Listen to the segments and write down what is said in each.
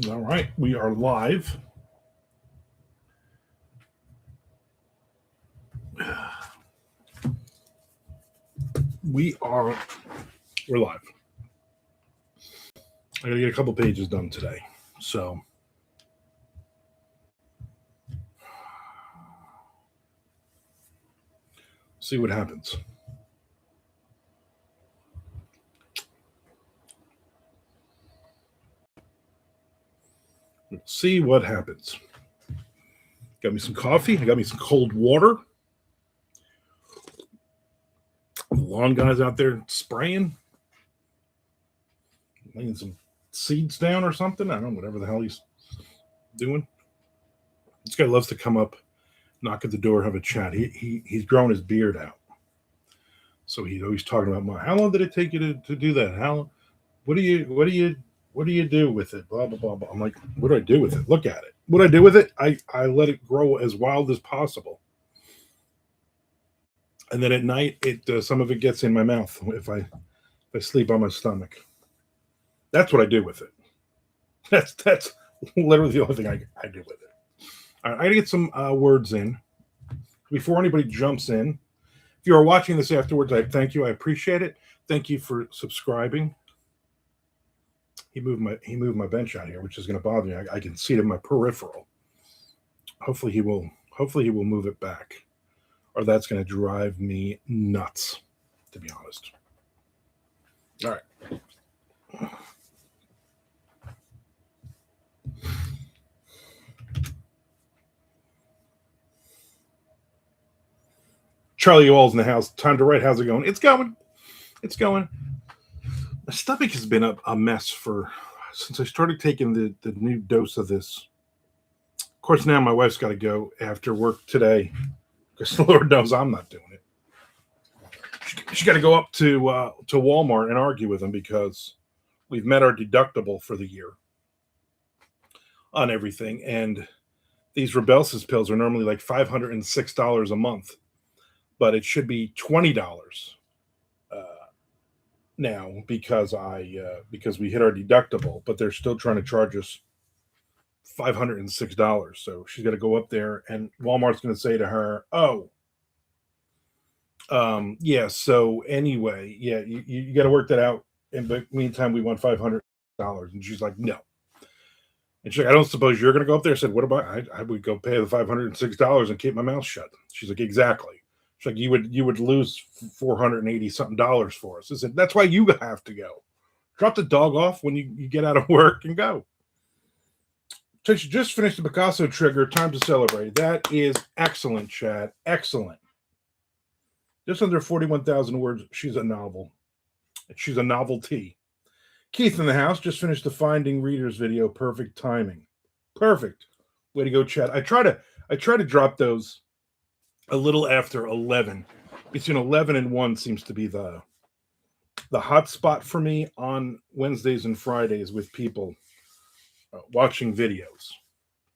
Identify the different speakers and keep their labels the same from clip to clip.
Speaker 1: All right, we are live. We are we're live. I got to get a couple pages done today, so see what happens. See what happens. Got me some coffee. I got me some cold water. The lawn guys out there spraying, laying some seeds down or something. I don't know, whatever the hell he's doing. This guy loves to come up, knock at the door, have a chat. He's growing his beard out, so he's always talking about how long did it take you to do that? How what do you do with it? Blah blah blah blah. I'm like, what do I do with it? Look at it. What do I do with it? I let it grow as wild as possible, and then at night, it some of it gets in my mouth if I sleep on my stomach. That's what I do with it. That's literally the only thing I do with it. All right, I gotta get some words in before anybody jumps in. If you are watching this afterwards, I thank you. I appreciate it. Thank you for subscribing. He moved my bench out here, which is going to bother me. I can see it in my peripheral. Hopefully he will move it back, or that's going to drive me nuts. To be honest. All right. Charlie All's in the house. Time to write. How's it going? It's going. It's going. My stomach has been a mess since I started taking the new dose of this. Of course, now my wife's got to go after work today because Lord knows I'm not doing it. She got to go up to Walmart and argue with them because we've met our deductible for the year on everything, and these Rebelsis pills are normally like $506 a month, but it should be $20 now because we hit our deductible, but they're still trying to charge us $506. So she's got to go up there, and Walmart's going to say to her, "Oh, yeah. So anyway, yeah, you got to work that out. In the meantime, we want $500." And she's like, "No." And she's like, "I don't suppose you're going to go up there." I said, "What about I would go pay the $506 and keep my mouth shut." She's like, "Exactly." She's like, "You would lose $480 something dollars for us." I said, "That's why you have to go. Drop the dog off when you get out of work and go." So she just finished the Picasso trigger. Time to celebrate. That is excellent, Chad. Excellent. Just under 41,000 words. She's a novel. She's a novelty. Keith in the house just finished the Finding Readers video. Perfect timing. Perfect. Way to go, Chad. I try to drop those a little after 11. Between 11 and 1 seems to be the hot spot for me on Wednesdays and Fridays with people watching videos,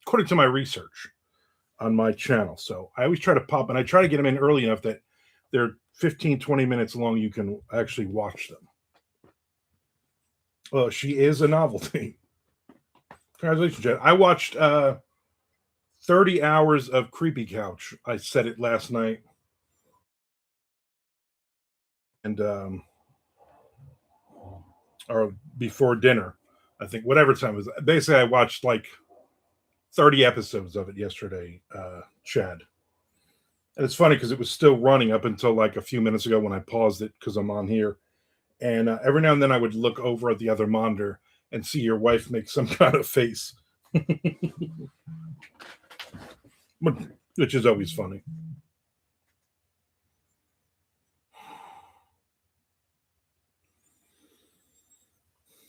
Speaker 1: according to my research on my channel. So I always try to pop, and I try to get them in early enough that they're 15, 20 minutes long. You can actually watch them. Well, she is a novelty. Congratulations, Jen. I watched 30 hours of Creepy Couch. I said it last night. And or before dinner, I think, whatever time it was. Basically, I watched like 30 episodes of it yesterday, Chad. And it's funny because it was still running up until like a few minutes ago when I paused it because I'm on here. And every now and then I would look over at the other monitor and see your wife make some kind of face, which is always funny.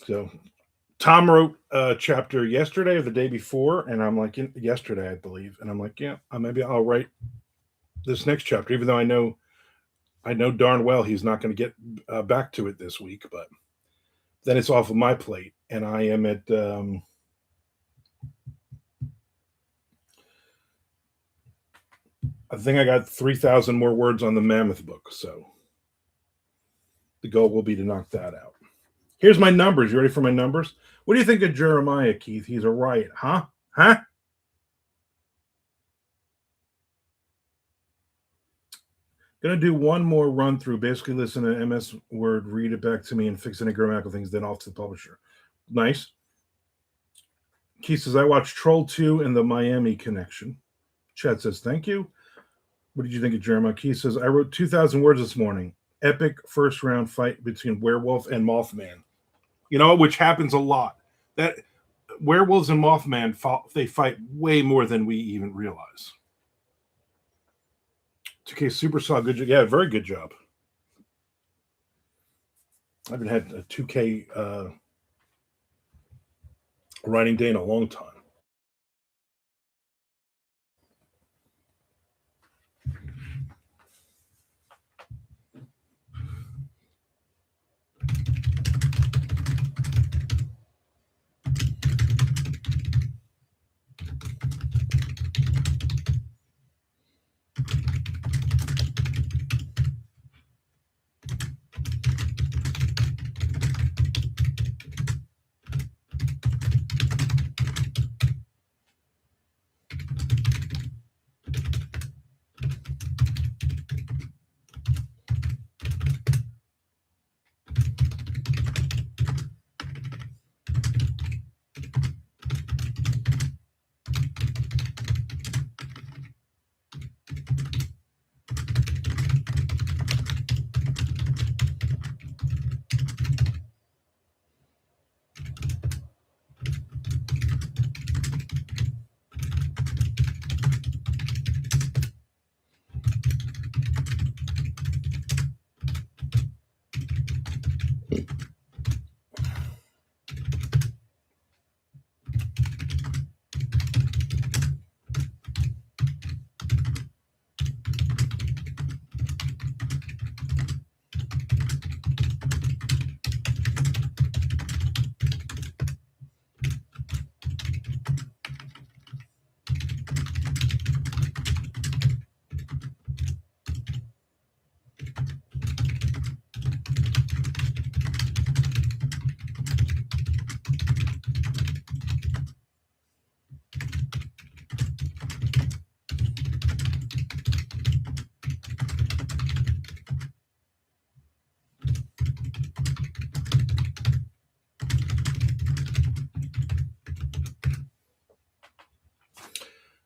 Speaker 1: So Tom wrote a chapter yesterday or the day before, and I'm like, yesterday, I believe. And I'm like, yeah, maybe I'll write this next chapter, even though I know darn well he's not going to get back to it this week, but then it's off of my plate, and I am at I think I got 3,000 more words on the Mammoth book, so the goal will be to knock that out. Here's my numbers. You ready for my numbers? What do you think of Jeremiah, Keith? He's a riot, huh? Huh? Gonna do one more run through. Basically, listen to MS Word, read it back to me, and fix any grammatical things. Then off to the publisher. Nice. Keith says I watched Troll 2 and the Miami Connection. Chad says thank you. What did you think of Jeremiah? Keith says I wrote 2,000 words this morning. Epic first round fight between werewolf and Mothman. You know, which happens a lot. That werewolves and Mothman they fight way more than we even realize. 2K Super saw good job. Yeah, very good job. I haven't had a 2K writing day in a long time.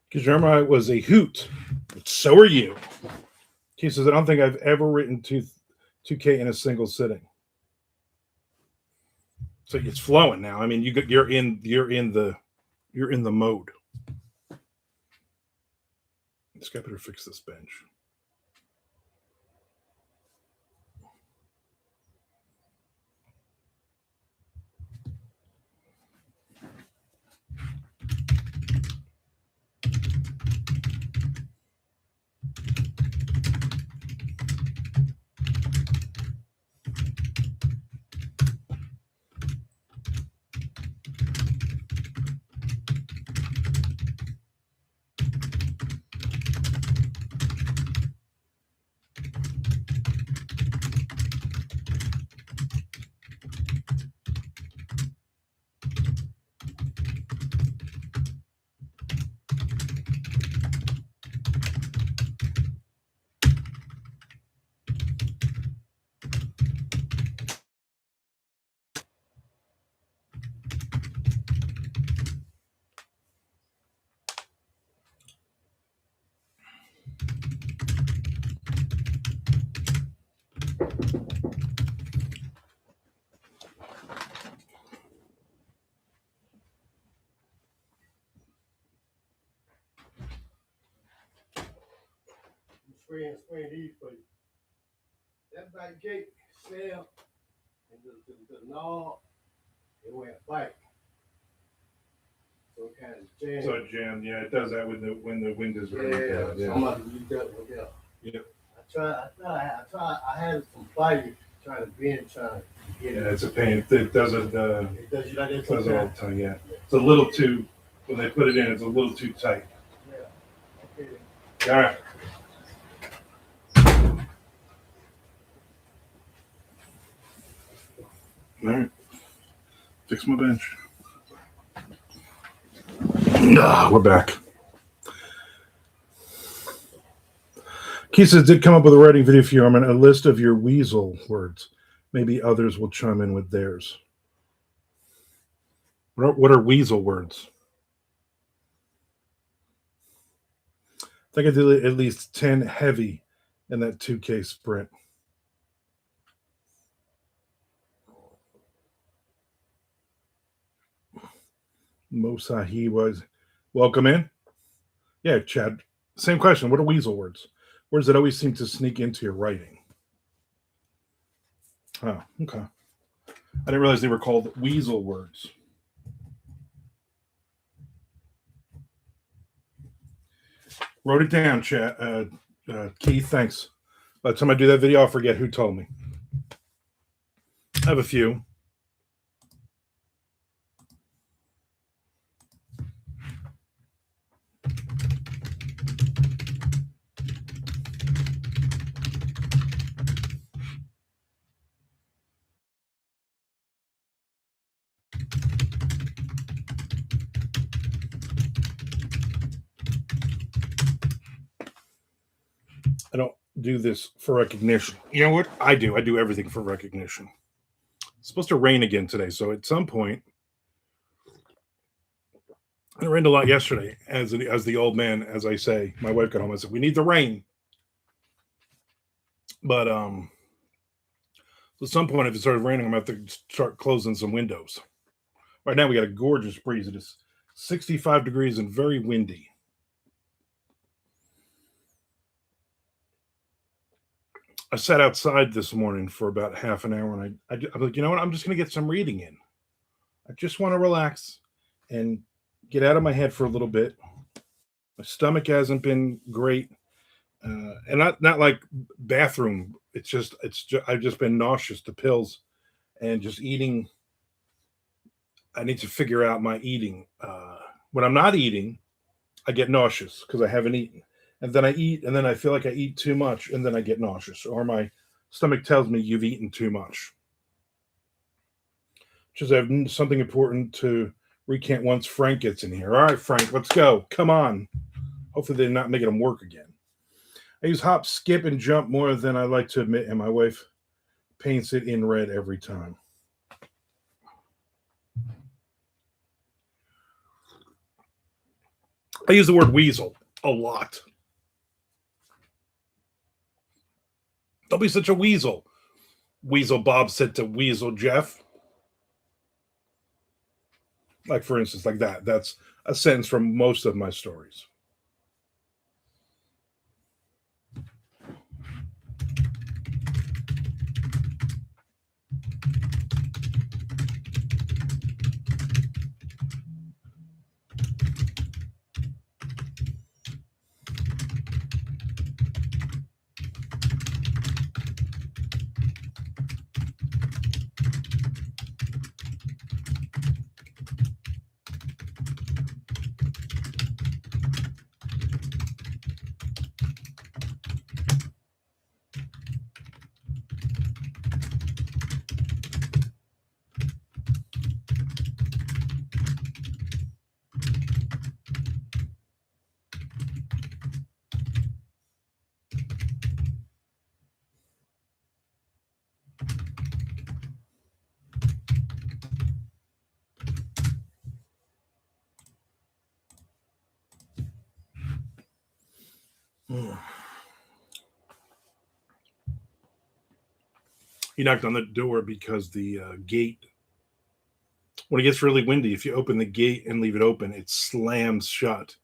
Speaker 1: Because Jeremiah was a hoot. But so are you. He says, I don't think I've ever written 2K in a single sitting. So it's flowing now. I mean, you're in the mode. This guy better fix this bench.
Speaker 2: Spray these for you. That back gate sell and the knob, it went bike. So it kind of jammed.
Speaker 1: So it jammed, yeah, it does that when the wind is very bad.
Speaker 2: Yeah, so I'm about to use that one there.
Speaker 1: Yep.
Speaker 2: I had some fire trying to bend, trying to get it.
Speaker 1: Yeah, it's a pain. It doesn't.
Speaker 2: It does you like that
Speaker 1: does it all the time. Yeah, it's a little too. When they put it in, it's a little too tight.
Speaker 2: Yeah. Okay.
Speaker 1: All right. All right. Fix my bench. We're back. Keith says, did come up with a writing video for you, Armand, a list of your weasel words. Maybe others will chime in with theirs. What are weasel words? I think I did at least 10 heavy in that 2K sprint. Mosahi was welcome in. Yeah, Chad. Same question. What are weasel words? Words that always seem to sneak into your writing. Oh, okay. I didn't realize they were called weasel words. Wrote it down, Chad. Keith, thanks. By the time I do that video, I'll forget who told me. I have a few. I don't do this for recognition. You know what? I do. I do everything for recognition. It's supposed to rain again today, so at some point, it rained a lot yesterday. As the old man, as I say, my wife got home. I said, "We need the rain." But at some point, if it started raining, I'm going to have to start closing some windows. Right now, we got a gorgeous breeze. It is 65 degrees and very windy. I sat outside this morning for about half an hour, and I'm like, you know what? I'm just going to get some reading in. I just want to relax and get out of my head for a little bit. My stomach hasn't been great, and not like bathroom. It's just I've just been nauseous to pills, and just eating. I need to figure out my eating. When I'm not eating, I get nauseous because I haven't eaten. And then I eat, and then I feel like I eat too much, and then I get nauseous. Or my stomach tells me you've eaten too much. Just have something important to recant once Frank gets in here. All right, Frank, let's go. Come on. Hopefully they're not making him work again. I use hop, skip, and jump more than I like to admit, and my wife paints it in red every time. I use the word weasel a lot. Don't be such a weasel. Weasel Bob said to Weasel Jeff. Like, for instance, like that. That's a sentence from most of my stories. He knocked on the door because the gate, when it gets really windy, if you open the gate and leave it open, it slams shut.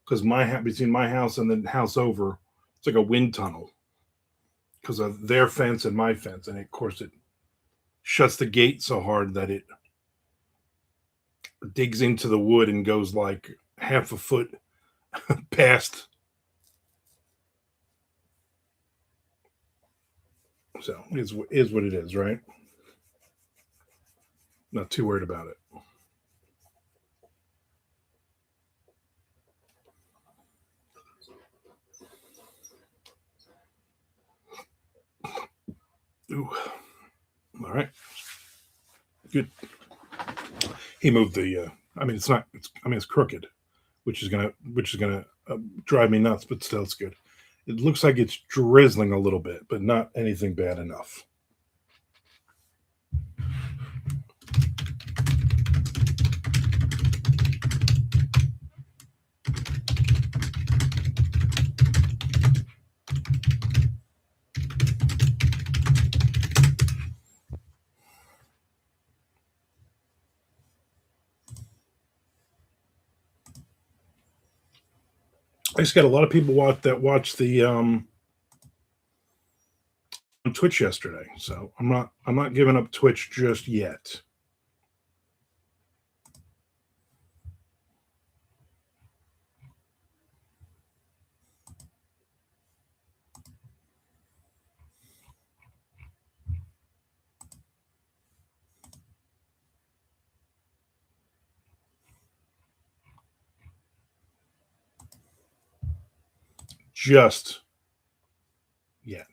Speaker 1: Because between my house and the house over, it's like a wind tunnel because of their fence and my fence, and of course it shuts the gate so hard that it digs into the wood and goes like half a foot past. So is what it is, right? Not too worried about it. Ooh. All right. Good. He moved the. I mean, it's not. It's. I mean, it's crooked, which is gonna drive me nuts. But still, it's good. It looks like it's drizzling a little bit, but not anything bad enough. I just got a lot of people watch the on Twitch yesterday, so I'm not giving up Twitch just yet. Just yet.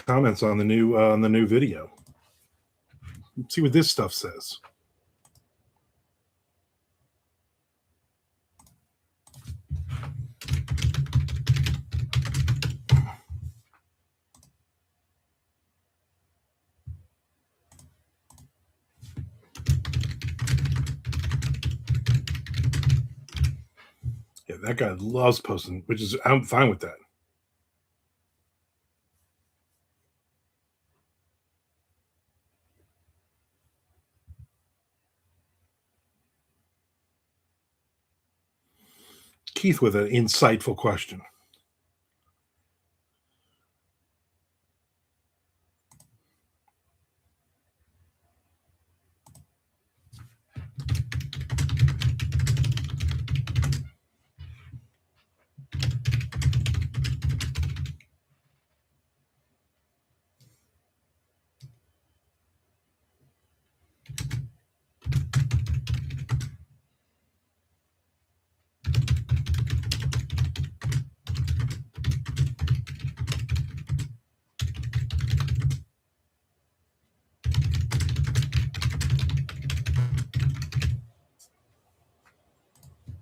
Speaker 1: Comments on the new video. Let's see what this stuff says. Yeah, that guy loves posting, which is I'm fine with that. Keith with an insightful question.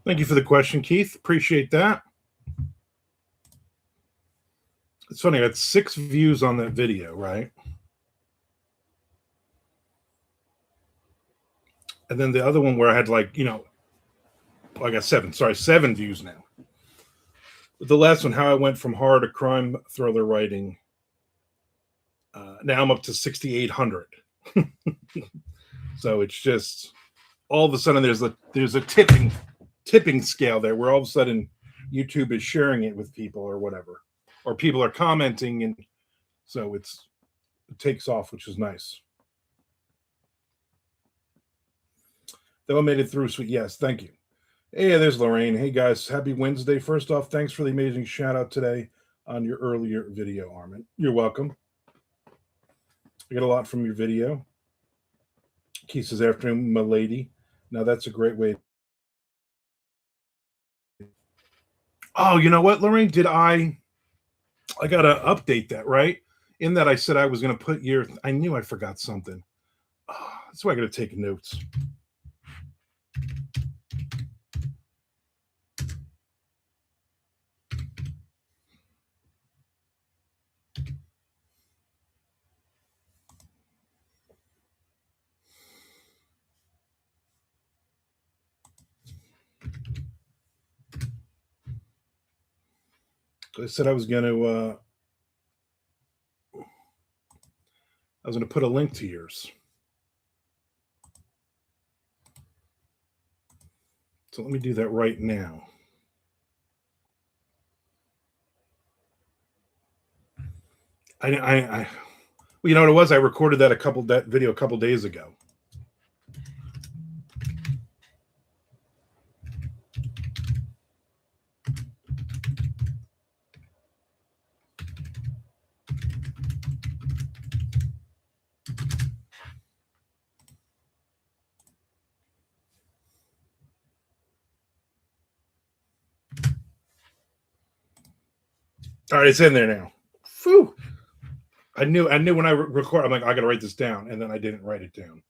Speaker 1: Thank you for the question, Keith. Appreciate that. It's funny, I had 6 views on that video, right? And then the other one where I had I got 7. Sorry, 7 views now. But the last one, how I went from horror to crime thriller writing. Now I'm up to 6,800. So it's just all of a sudden there's a tipping scale there where all of a sudden YouTube is sharing it with people or whatever, or people are commenting, and so it takes off, which is nice. That one made it through. Sweet, yes, thank you. Hey, there's Lorraine. Hey guys, happy Wednesday. First off, thanks for the amazing shout out today on your earlier video, Armand. You're welcome. I got a lot from your video. Keith says, afternoon, my lady. Now that's a great way. Oh, you know what, Lorraine? I gotta update that, right? In that I said I was gonna put your I knew I forgot something. Oh, that's why I gotta take notes. I said I was gonna put a link to yours. So let me do that right now. Well, you know what it was? I recorded that video a couple days ago. All right, it's in there now. Phew. I knew when I record, I'm like, I got to write this down, and then I didn't write it down.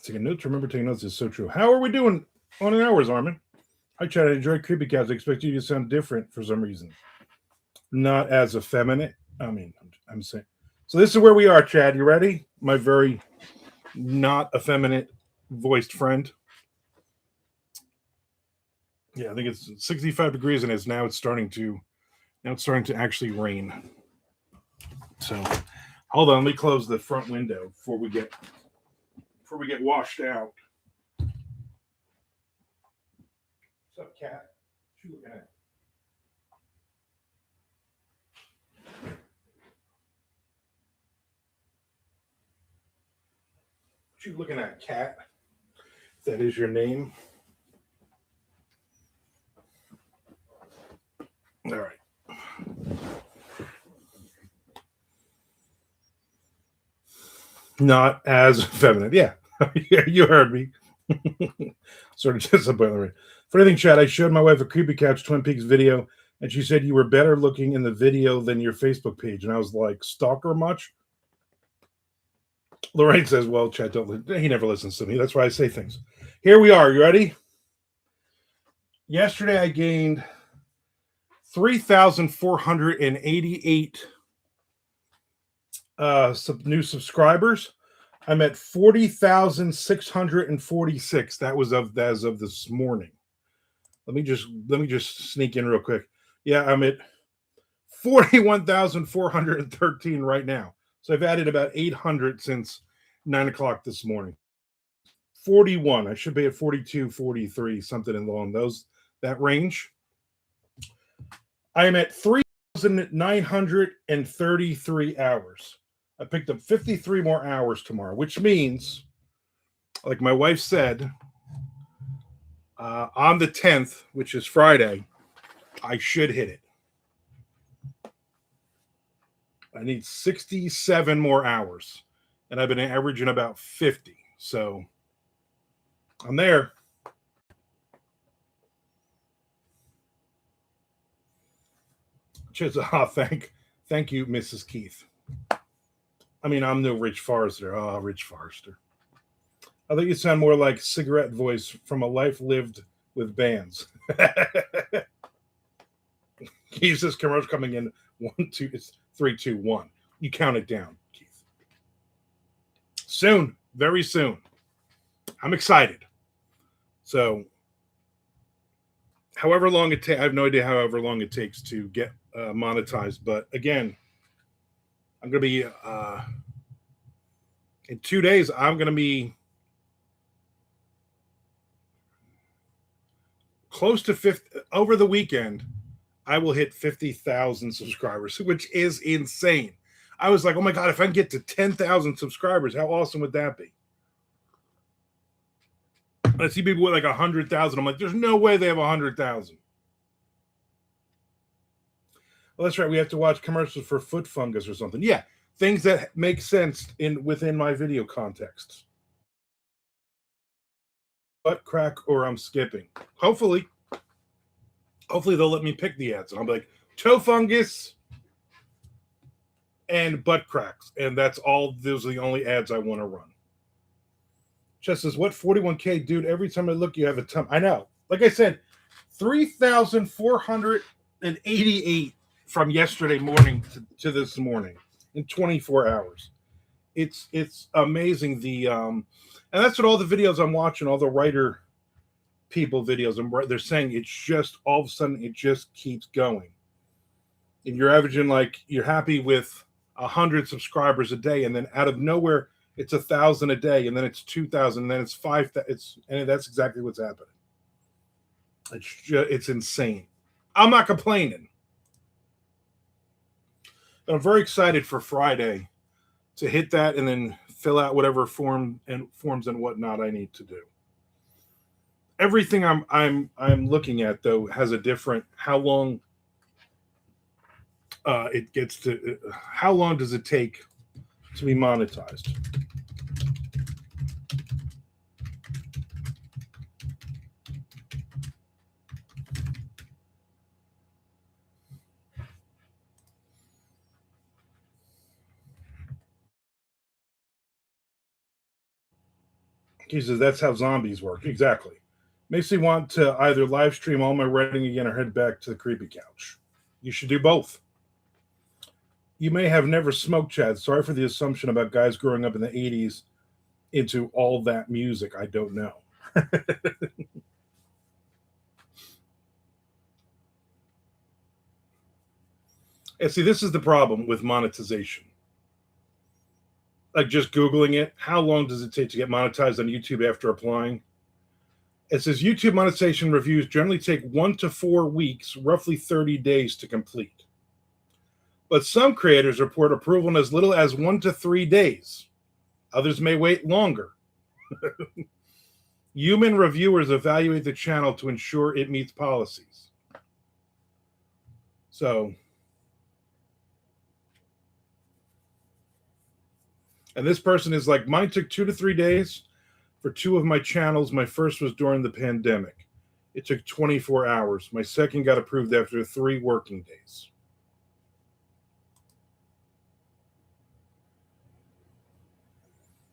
Speaker 1: Taking notes. Remember, taking notes is so true. How are we doing on an hours, Armin? I try to enjoy creepy cats. I expect you to sound different for some reason. Not as effeminate. I mean, I'm saying. So this is where we are, Chad. You ready? My very not effeminate voiced friend. Yeah, I think it's 65 degrees and it's starting to actually rain. So hold on, let me close the front window before we get washed out. What's up, cat? What you looking at? What you looking at, cat? If that is your name. All right. Not as feminine. Yeah. You heard me. Sort of disappointed. For anything, Chad, I showed my wife a Creepy Couch Twin Peaks video, and she said you were better looking in the video than your Facebook page. And I was like, stalker much? Lorraine says, well, Chad, he never listens to me. That's why I say things. Here we are. You ready? Yesterday, I gained 3,488 new subscribers. I'm at 40,646. That was as of this morning. Let me just sneak in real quick. Yeah, I'm at 41,413 right now. So I've added about 800 since 9 o'clock this morning. 41. I should be at 42, 43, something along that range. I am at 3,933 hours. I picked up 53 more hours tomorrow, which means, like my wife said, on the 10th, which is Friday, I should hit it. I need 67 more hours, and I've been averaging about 50. So I'm there. Thank you, Mrs. Keith. I mean, I'm no Rich Forrester. Oh, Rich Forrester. I think you sound more like cigarette voice from a life lived with bands. Keith says commercial coming in 1, 2, it's 3, 2, 1. You count it down, Keith. Soon, very soon. I'm excited. So, however long it takes, I have no idea however long it takes to get monetized. But again, I'm going to be, in 2 days, I'm going to be close to 50. Over the weekend, I will hit 50,000 subscribers, which is insane. I was like, oh my God, if I can get to 10,000 subscribers, how awesome would that be? I see people with like 100,000. I'm like, there's no way they have 100,000. Well, that's right. We have to watch commercials for foot fungus or something. Yeah, things that make sense within my video contexts. Butt crack or I'm skipping. Hopefully they'll let me pick the ads. And I'm like, toe fungus and butt cracks. And that's all. Those are the only ads I want to run. Chess says, what 41K, dude? Every time I look, you have a ton. I know. Like I said, 3,488 from yesterday morning to this morning in 24 hours. It's amazing. And that's what all the videos I'm watching, all the writer people videos, and they're saying it's just all of a sudden it just keeps going. And you're averaging you're happy with 100 subscribers a day, and then out of nowhere it's 1,000 a day, and then it's 2,000, and then it's 5,000. And that's exactly what's happening. It's insane. I'm not complaining. I'm very excited for Friday to hit that and then fill out whatever forms and whatnot I need to do. Everything I'm looking at though has a different how long it gets to how long does it take to be monetized? He says that's how zombies work. Exactly. Makes me want to either live stream all my writing again or head back to the creepy couch. You should do both. You may have never smoked, Chad. Sorry for the assumption about guys growing up in the 80s into all that music. I don't know. And see, this is the problem with monetization. Like just Googling it, how long does it take to get monetized on YouTube after applying? It says YouTube monetization reviews generally take 1 to 4 weeks, roughly 30 days to complete. But some creators report approval in as little as 1 to 3 days. Others may wait longer. Human reviewers evaluate the channel to ensure it meets policies. So, and this person is like, mine took 2 to 3 days for 2 of my channels. My first was during the pandemic. It took 24 hours. My second got approved after 3 working days.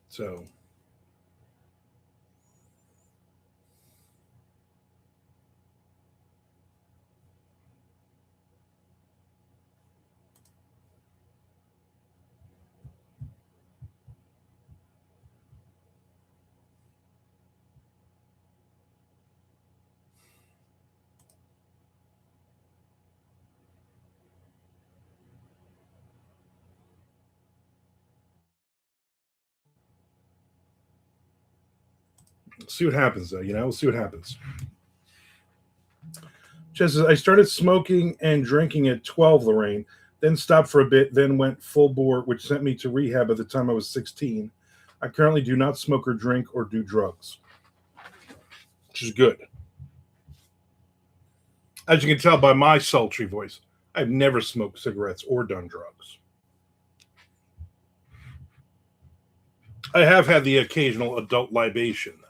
Speaker 1: So, see what happens, though. We'll see what happens. Just as I started smoking and drinking at 12, Lorraine, then stopped for a bit, then went full bore, which sent me to rehab at the time I was 16. I currently do not smoke or drink or do drugs, which is good. As you can tell by my sultry voice, I've never smoked cigarettes or done drugs. I have had the occasional adult libation, though.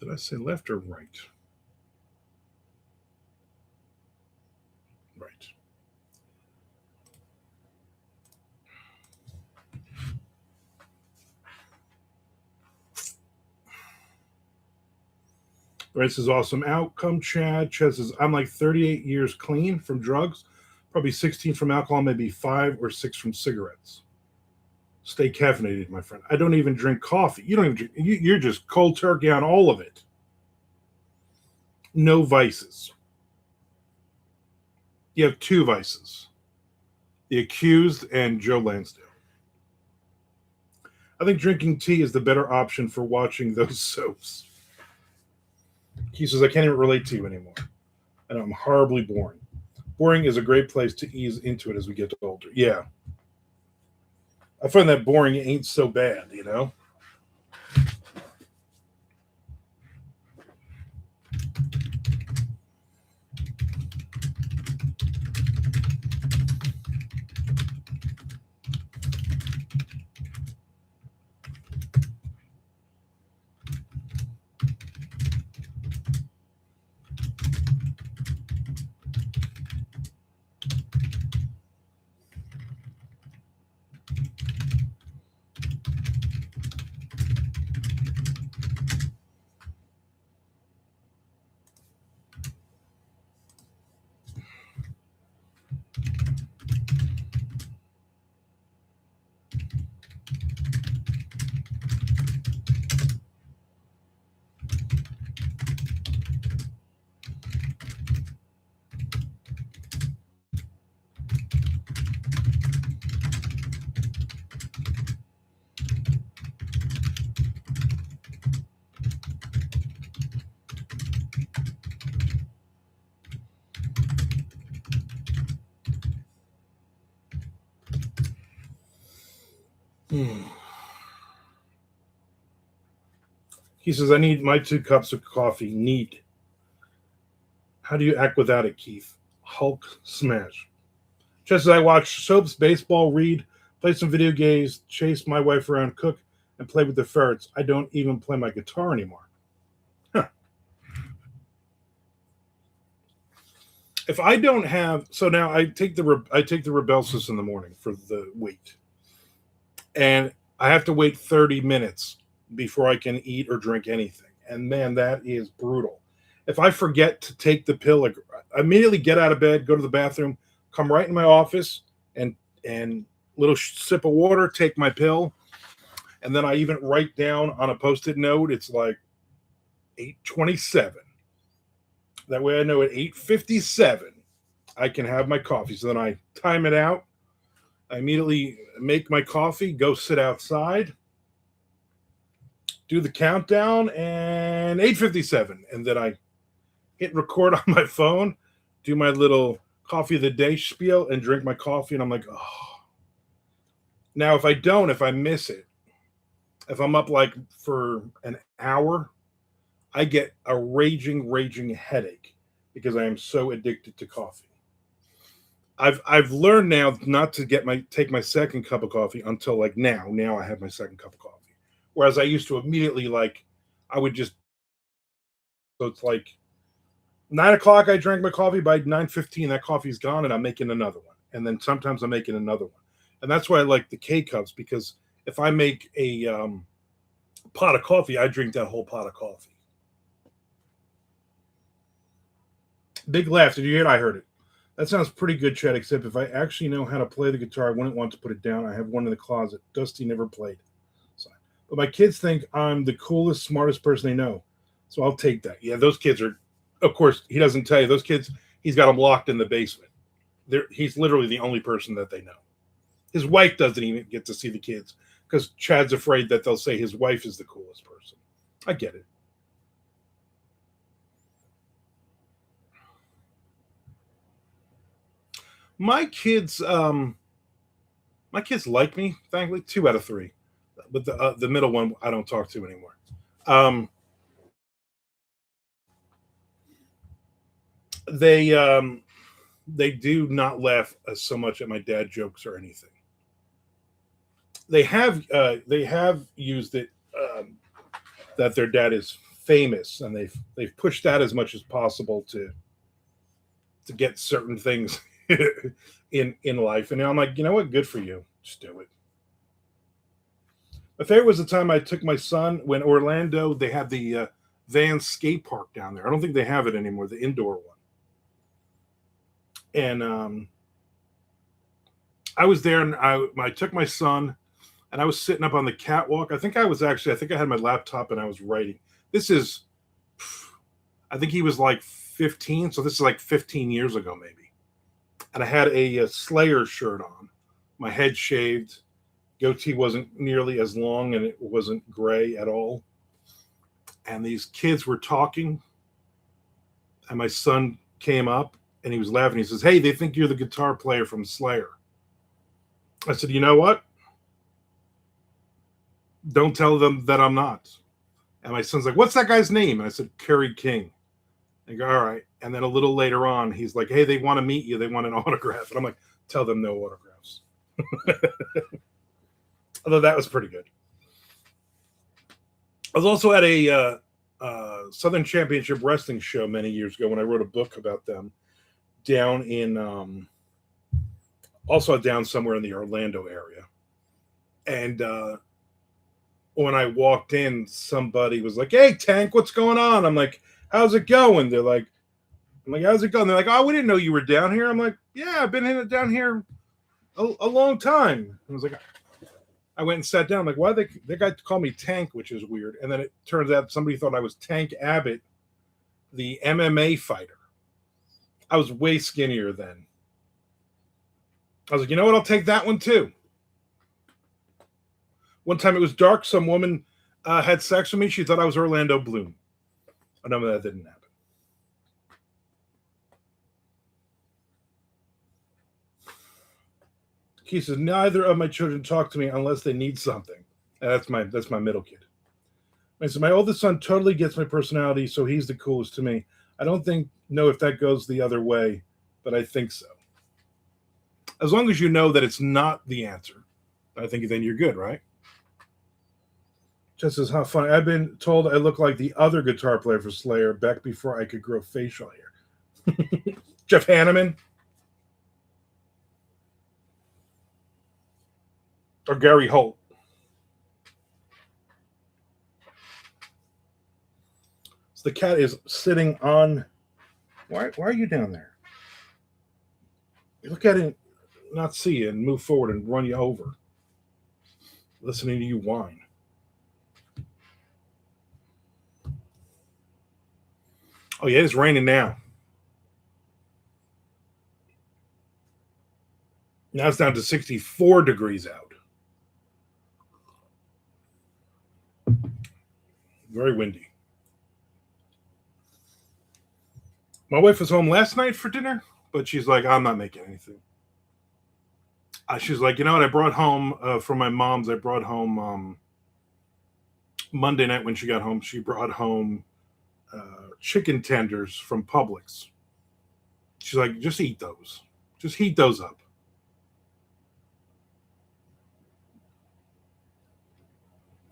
Speaker 1: Did I say left or right? Right. Right, says awesome outcome, Chad. Chad says, I'm like 38 years clean from drugs, probably 16 from alcohol, maybe 5 or 6 from cigarettes. Stay caffeinated, my friend. I don't even drink coffee. You don't even drink, you're just cold turkey on all of it. No vices. You have two vices: The Accused and Joe Lansdale. I think drinking tea is the better option for watching those soaps. He says, I can't even relate to you anymore. And I'm horribly boring. Boring is a great place to ease into it as we get older. Yeah. I find that boring ain't so bad, you know? Hmm. He says, I need my 2 cups of coffee. Neat. How do you act without it, Keith? Hulk smash. Just as I watch soaps, baseball, read, play some video games, chase my wife around, cook, and play with the ferrets. I don't even play my guitar anymore. Huh. If I don't have, so now I take the Rebelsis in the morning for the weight, and I have to wait 30 minutes before I can eat or drink anything. And man, that is brutal. If I forget to take the pill, like, I immediately get out of bed, go to the bathroom, come right in my office, and little sip of water, take my pill, and then I even write down on a post-it note. It's like 8:27. That way, I know at 8:57 I can have my coffee. So then I time it out. I immediately make my coffee, go sit outside, do the countdown, and 8:57, and then I hit record on my phone, do my little coffee of the day spiel, and drink my coffee. And I'm like, oh. Now, if I miss it, if I'm up like for an hour, I get a raging headache because I am so addicted to coffee. I've learned now not to take my second cup of coffee until like now. Now I have my second cup of coffee. Whereas I used to immediately, like, I would just, so it's like 9 o'clock, I drank my coffee. By 9:15, that coffee's gone, and I'm making another one. And then sometimes I'm making another one. And that's why I like the K cups, because if I make a pot of coffee, I drink that whole pot of coffee. Big laugh. Did you hear it? I heard it. That sounds pretty good, Chad, except if I actually know how to play the guitar, I wouldn't want to put it down. I have one in the closet. Dusty never played. So, but my kids think I'm the coolest, smartest person they know. So I'll take that. Yeah, those kids are, of course, he doesn't tell you. Those kids, he's got them locked in the basement. He's literally the only person that they know. His wife doesn't even get to see the kids because Chad's afraid that they'll say his wife is the coolest person. I get it. My kids, my kids like me. Thankfully, 2 out of 3, but the middle one I don't talk to anymore. Um, they they do not laugh so much at my dad jokes or anything. They have used it, that their dad is famous, and they've pushed that as much as possible to get certain things in life. And I'm like, you know what? Good for you. Just do it. My favorite was the time I took my son when Orlando, they had the Van skate park down there. I don't think they have it anymore, the indoor one. And I was there, and I took my son, and I was sitting up on the catwalk. I think I had my laptop and I was writing. This is, I think he was like 15. So this is like 15 years ago, maybe. and I had a Slayer shirt on. My head shaved, goatee wasn't nearly as long, and it wasn't gray at all. And these kids were talking, and my son came up and he was laughing. He says, "Hey, they think you're the guitar player from Slayer." I said, "You know what? Don't tell them that I'm not." And my son's like, "What's that guy's name?" And I said, "Kerry King." I go, "All right." And then a little later on, he's like, "Hey, they want to meet you. They want an autograph." And I'm like, "Tell them no autographs." Although that was pretty good. I was also at a Southern Championship Wrestling show many years ago when I wrote a book about them down in, also down somewhere in the Orlando area. And when I walked in, somebody was like, "Hey, Tank, what's going on?" I'm like, "How's it going?" I'm like, "How's it going?" They're like, "Oh, we didn't know you were down here." I'm like, "Yeah, I've been down here a long time." I was like, I went and sat down. I'm like, why they guy call me Tank, which is weird. And then it turns out somebody thought I was Tank Abbott, the MMA fighter. I was way skinnier then. I was like, you know what? I'll take that one too. One time it was dark. Some woman had sex with me. She thought I was Orlando Bloom. Oh, no, that didn't happen. He says, neither of my children talk to me unless they need something. And that's my middle kid. I said, my oldest son totally gets my personality, so he's the coolest to me. I don't know if that goes the other way, but I think so. As long as you know that it's not the answer, I think then you're good, right? Just as how funny. I've been told I look like the other guitar player for Slayer back before I could grow facial hair. Jeff Hanneman or Gary Holt. So the cat is sitting on. Why are you down there? You look at it, not see you, and move forward and run you over. Listening to you whine. Oh yeah, it's raining now. Now it's down to 64 degrees out. Very windy. My wife was home last night for dinner, but she's like, I'm not making anything. She's like, you know what? I brought home from my mom's. I brought home Monday night when she got home. She brought home chicken tenders from Publix. She's like, just eat those. Just heat those up.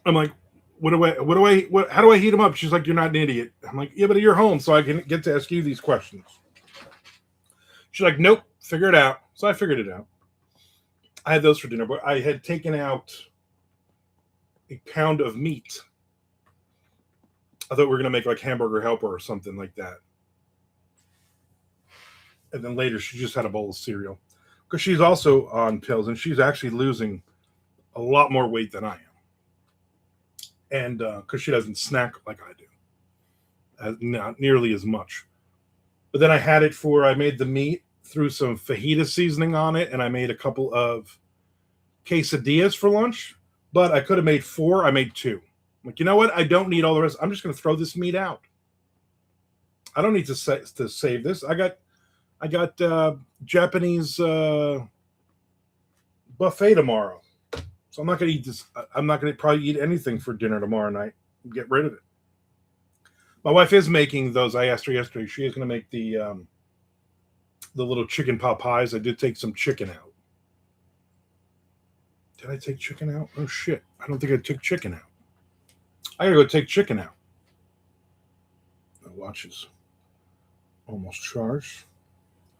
Speaker 1: I'm like, how do I heat them up? She's like, you're not an idiot. I'm like, yeah, but you're home, so I can get to ask you these questions. She's like, nope, figure it out. So I figured it out. I had those for dinner, but I had taken out a pound of meat. I thought we were going to make like hamburger helper or something like that. And then later she just had a bowl of cereal because she's also on pills and she's actually losing a lot more weight than I am. And because she doesn't snack like I do, not nearly as much. But then I made the meat, threw some fajita seasoning on it, and I made a couple of quesadillas for lunch. But I could have made 4. I made 2. I'm like, you know what? I don't need all the rest. I'm just going to throw this meat out. I don't need to save this. I got Japanese buffet tomorrow, so I'm not going to eat this. I'm not going to probably eat anything for dinner tomorrow night. Get rid of it. My wife is making those. I asked her yesterday. She is going to make the little chicken pot pies. I did take some chicken out. Did I take chicken out? Oh shit! I don't think I took chicken out. I gotta go take chicken out. The watch is almost charged.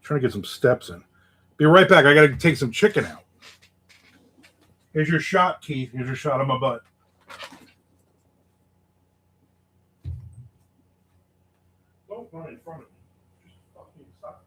Speaker 1: Trying to get some steps in. Be right back. I gotta take some chicken out. Here's your shot, Keith. Here's your shot on my butt. Don't run in front of me. Just fucking stop.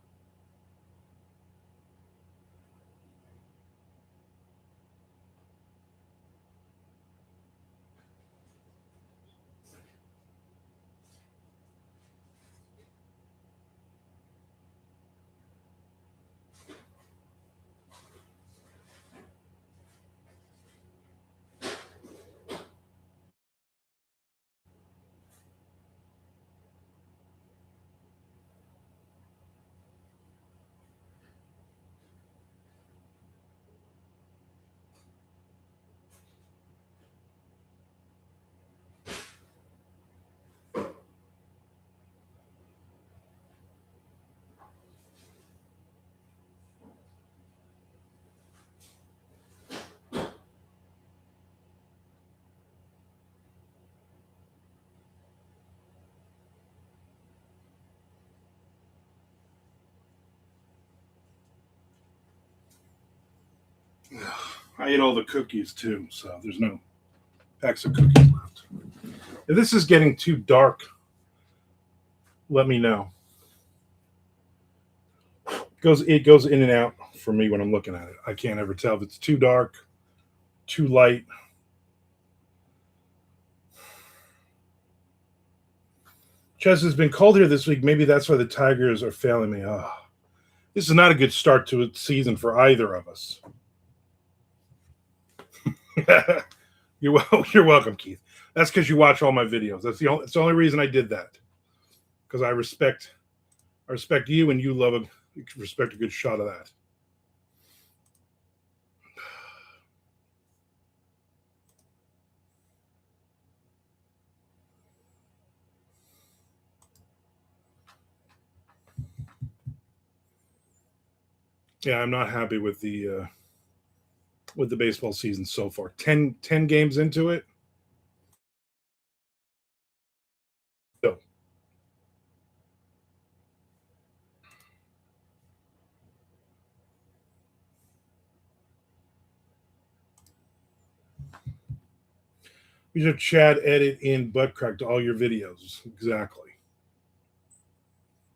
Speaker 1: I ate all the cookies too, so there's no packs of cookies left. If this is getting too dark, let me know. It goes in and out for me when I'm looking at it. I can't ever tell if it's too dark, too light. Chess has been cold here this week. Maybe that's why the Tigers are failing me. Oh, this is not a good start to a season for either of us. You're welcome, Keith. That's because you watch all my videos. It's the only reason I did that. Because I respect you, and you respect a good shot of that. Yeah, I'm not happy with the baseball season so far. 10 games into it. So you should Chad edit in butt crack to all your videos. Exactly.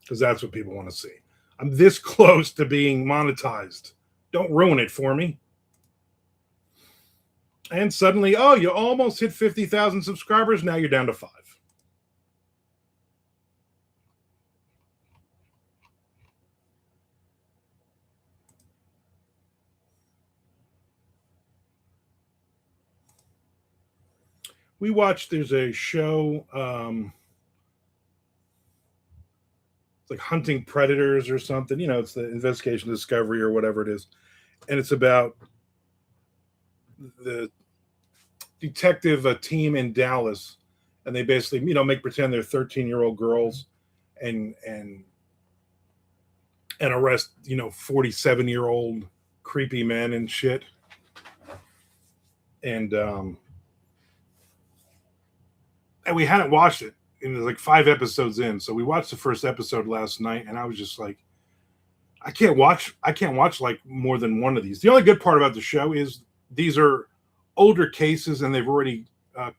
Speaker 1: Because that's what people want to see. I'm this close to being monetized. Don't ruin it for me. And suddenly, oh, you almost hit 50,000 subscribers. Now you're down to 5. We watched, there's a show, it's like Hunting Predators or something. It's the Investigation Discovery or whatever it is. And it's about the detective team in Dallas. And they basically, make pretend they're 13-year-old girls and arrest, 47-year-old creepy men and shit. And we hadn't watched it, and there's like 5 episodes in. So we watched the first episode last night, and I was just like, I can't watch like more than one of these. The only good part about the show is these are older cases, and they've already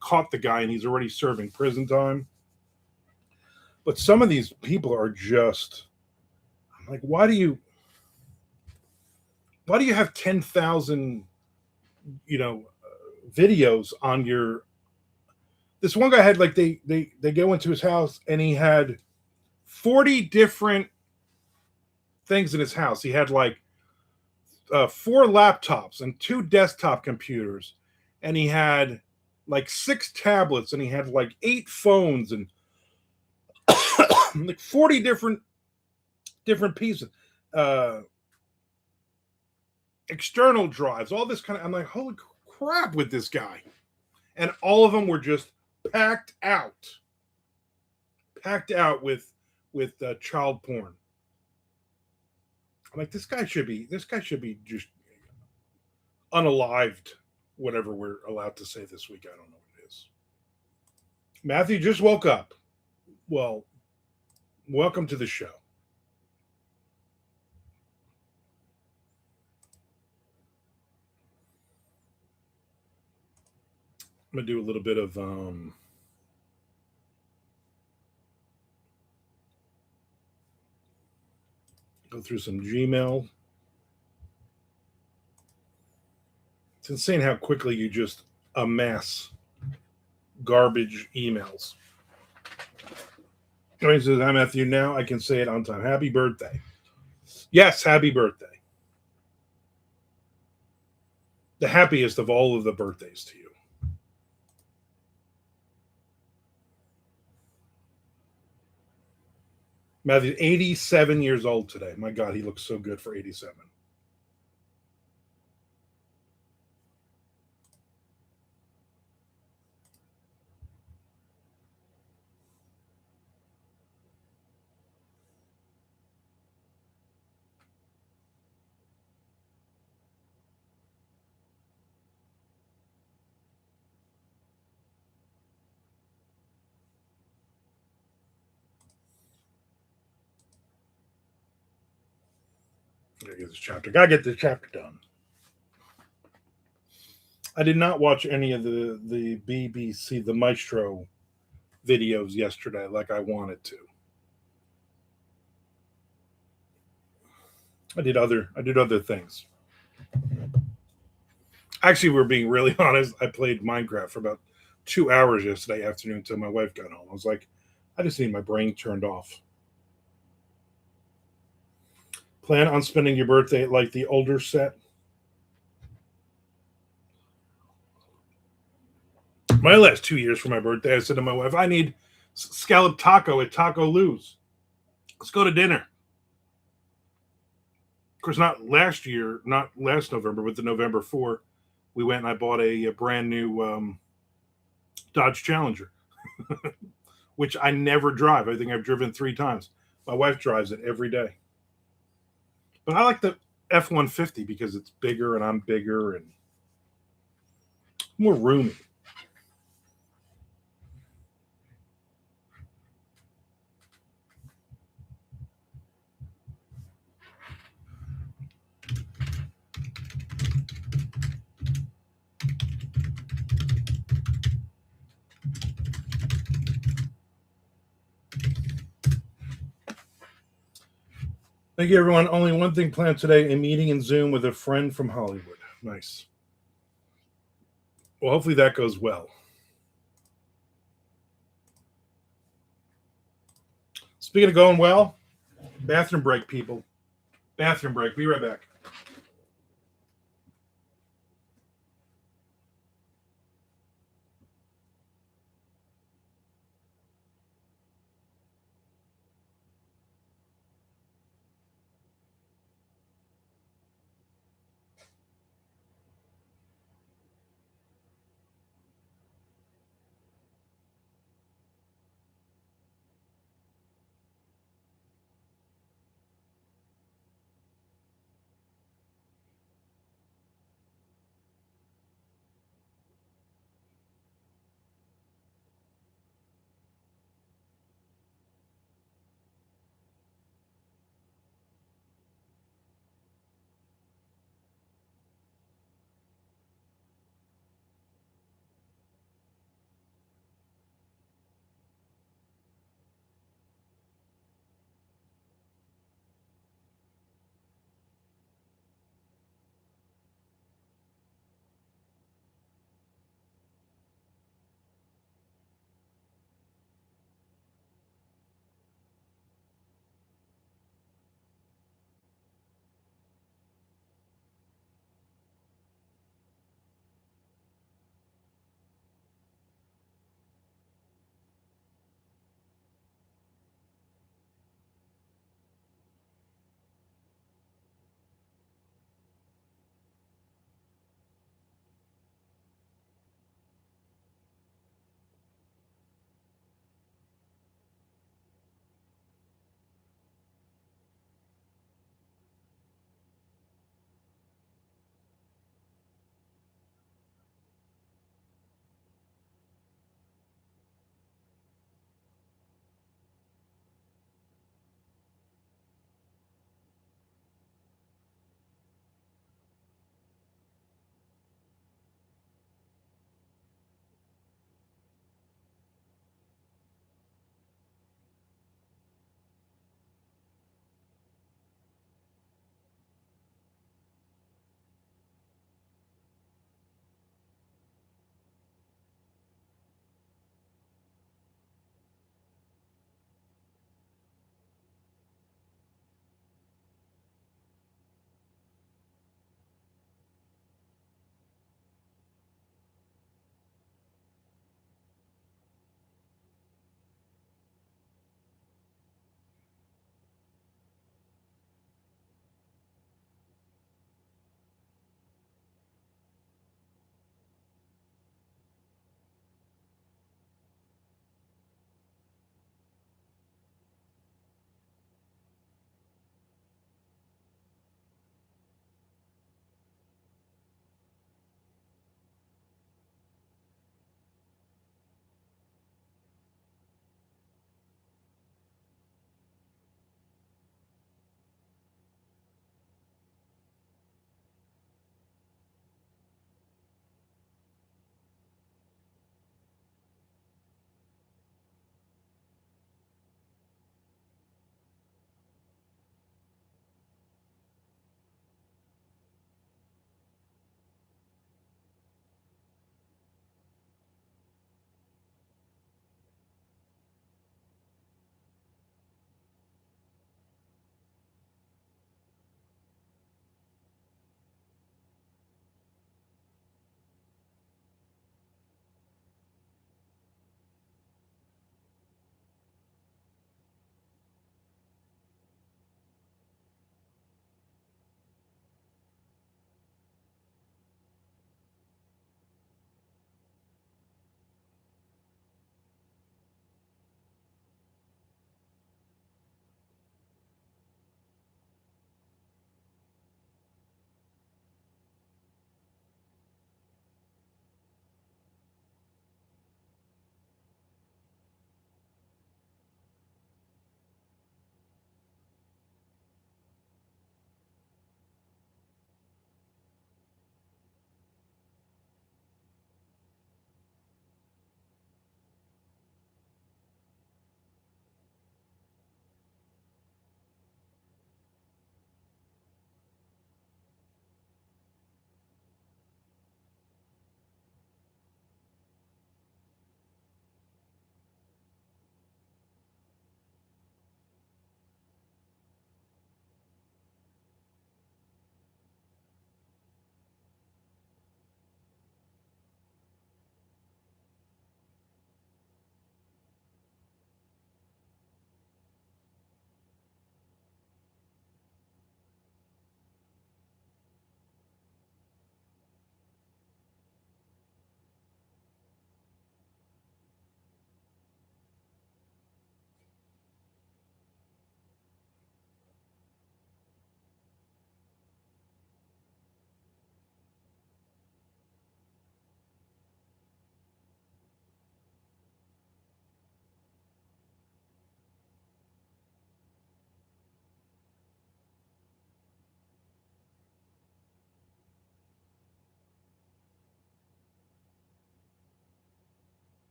Speaker 1: caught the guy, and he's already serving prison time. But some of these people are just like, why do you have 10,000 videos on your? This one guy had like they go into his house, and he had 40 different things in his house. He had like 4 laptops and 2 desktop computers, and he had like 6 tablets, and he had like 8 phones, and like 40 different pieces, uh, external drives, all this kind of. I'm like, holy crap, with this guy, and all of them were just packed out with child porn. I'm like, this guy should be just unalived, whatever we're allowed to say this week. I don't know what it is. Matthew just woke up. Well, welcome to the show. I'm gonna do a little bit of go through some Gmail. It's insane how quickly you just amass garbage emails. He says, "I'm Matthew now. I can say it on time. Happy birthday." Yes, happy birthday. The happiest of all of the birthdays to you. Matthew's 87 years old today. My God, he looks so good for 87. Gotta get this chapter. Gotta get this chapter done. I did not watch any of the BBC, the Maestro videos yesterday like I wanted to. I did other things. Actually, we're being really honest. I played Minecraft for about 2 hours yesterday afternoon until my wife got home. I was like, I just need my brain turned off. Plan on spending your birthday like the older set. My last 2 years for my birthday, I said to my wife, I need scallop taco at Taco Lou's. Let's go to dinner. Of course, not last year, not last November, but the November 4, we went and I bought a brand new Dodge Challenger, which I never drive. I think I've driven 3 times. My wife drives it every day. But I like the F-150 because it's bigger and I'm bigger and more roomy. Thank you, everyone. Only one thing planned today: a meeting in Zoom with a friend from Hollywood. Nice. Well, hopefully that goes well. Speaking of going well, bathroom break, people. Bathroom break. Be right back.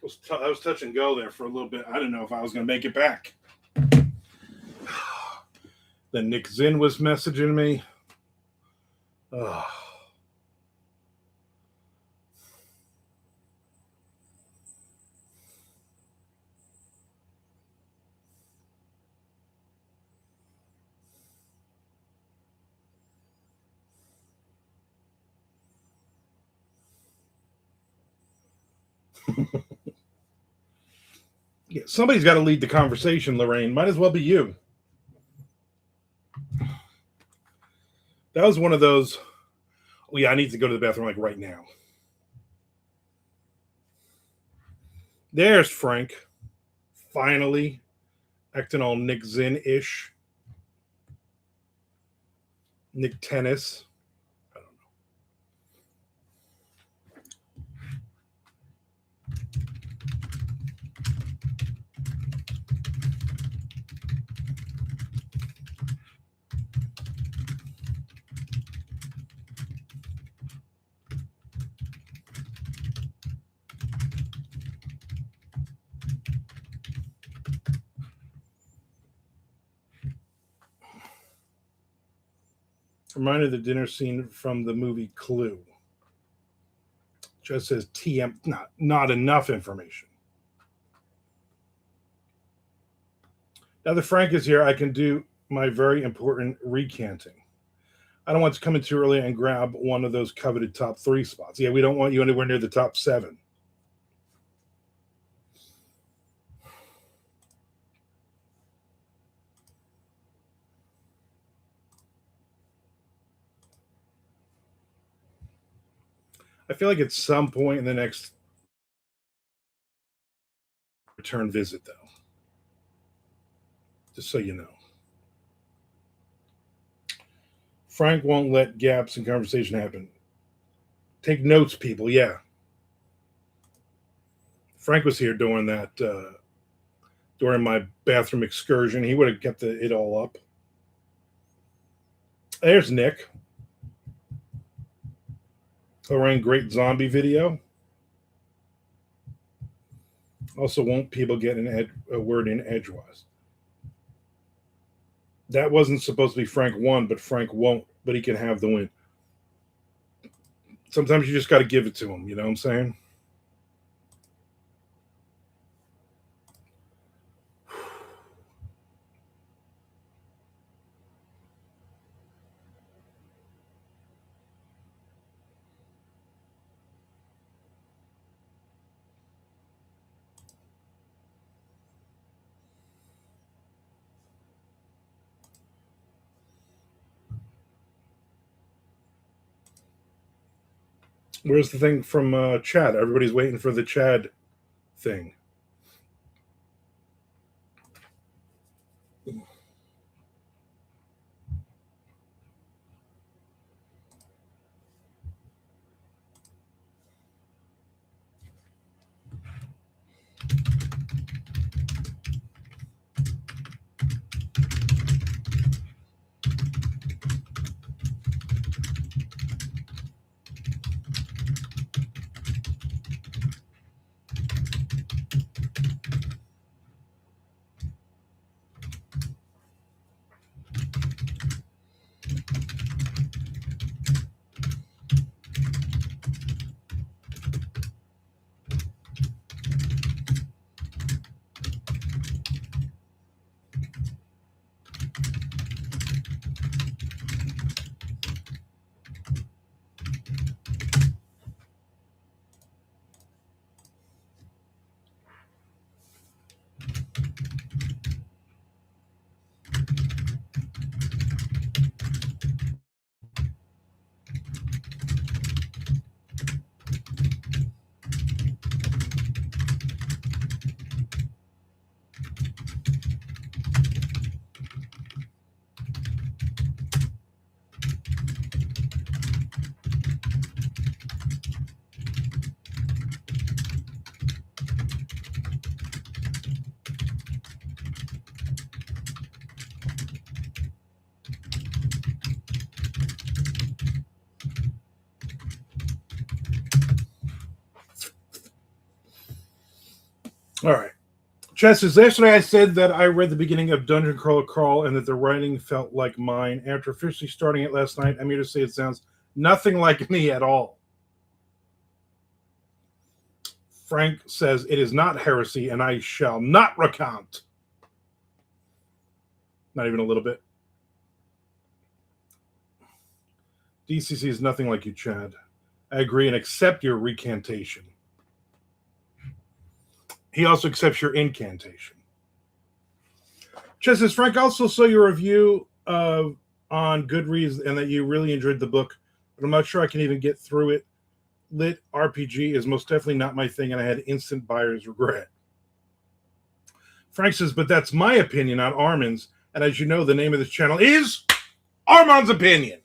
Speaker 1: I was touch and go there for a little bit. I didn't know if I was going to make it back. Then Nick Zinn was messaging me. Oh. Yeah, somebody's got to lead the conversation, Lorraine. Might as well be you. That was one of those. Oh, yeah, I need to go to the bathroom like right now. There's Frank. Finally, acting all Nick Zinn-ish. Nick Tennis. I don't know. Reminded the dinner scene from the movie Clue. Just says TM, not enough information. Now that Frank is here, I can do my very important recanting. I don't want to come in too early and grab one of those coveted top 3 spots. Yeah, we don't want you anywhere near the top 7. I feel like at some point in the next return visit, though, just so you know. Frank won't let gaps in conversation happen. Take notes, people. Yeah. Frank was here during that, during my bathroom excursion. He would have kept it all up. There's Nick. Lorraine, great zombie video. Also, won't people get a word in edgewise? That wasn't supposed to be Frank won, but Frank won't. But he can have the win. Sometimes you just got to give it to him. You know what I'm saying? Where's the thing from Chad? Everybody's waiting for the Chad thing. All right. Chess says, yesterday I said that I read the beginning of Dungeon Crawler Crawl and that the writing felt like mine. After officially starting it last night, I'm here to say it sounds nothing like me at all. Frank says, it is not heresy and I shall not recount. Not even a little bit. DCC is nothing like you, Chad. I agree and accept your recantation. He also accepts your incantation. Chad says, Frank, also saw your review on Goodreads and that you really enjoyed the book, but I'm not sure I can even get through it. Lit RPG is most definitely not my thing, and I had instant buyer's regret. Frank says, but that's my opinion, not Armand's. And as you know, the name of this channel is Armand's Opinion.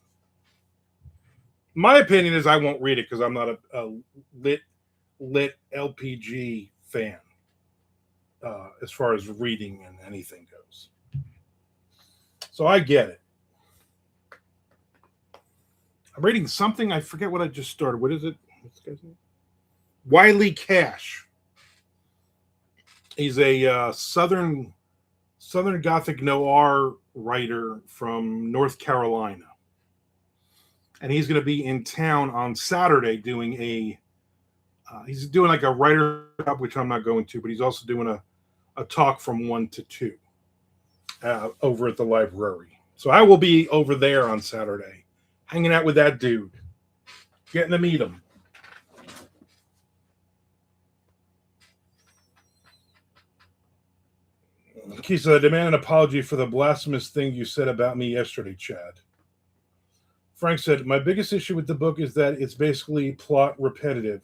Speaker 1: My opinion is I won't read it because I'm not a lit LPG fan as far as reading and anything goes. So I get it. I'm reading something. I forget what I just started. What is it? What's this guy's name? Wiley Cash. He's a Southern Gothic noir writer from North Carolina. And he's going to be in town on Saturday doing he's doing like a writer shop, which I'm not going to, but he's also doing a talk from 1 to 2 over at the library. So I will be over there on Saturday, hanging out with that dude, getting to meet him. Kisa, I demand an apology for the blasphemous thing you said about me yesterday, Chad. Frank said, my biggest issue with the book is that it's basically plot repetitive.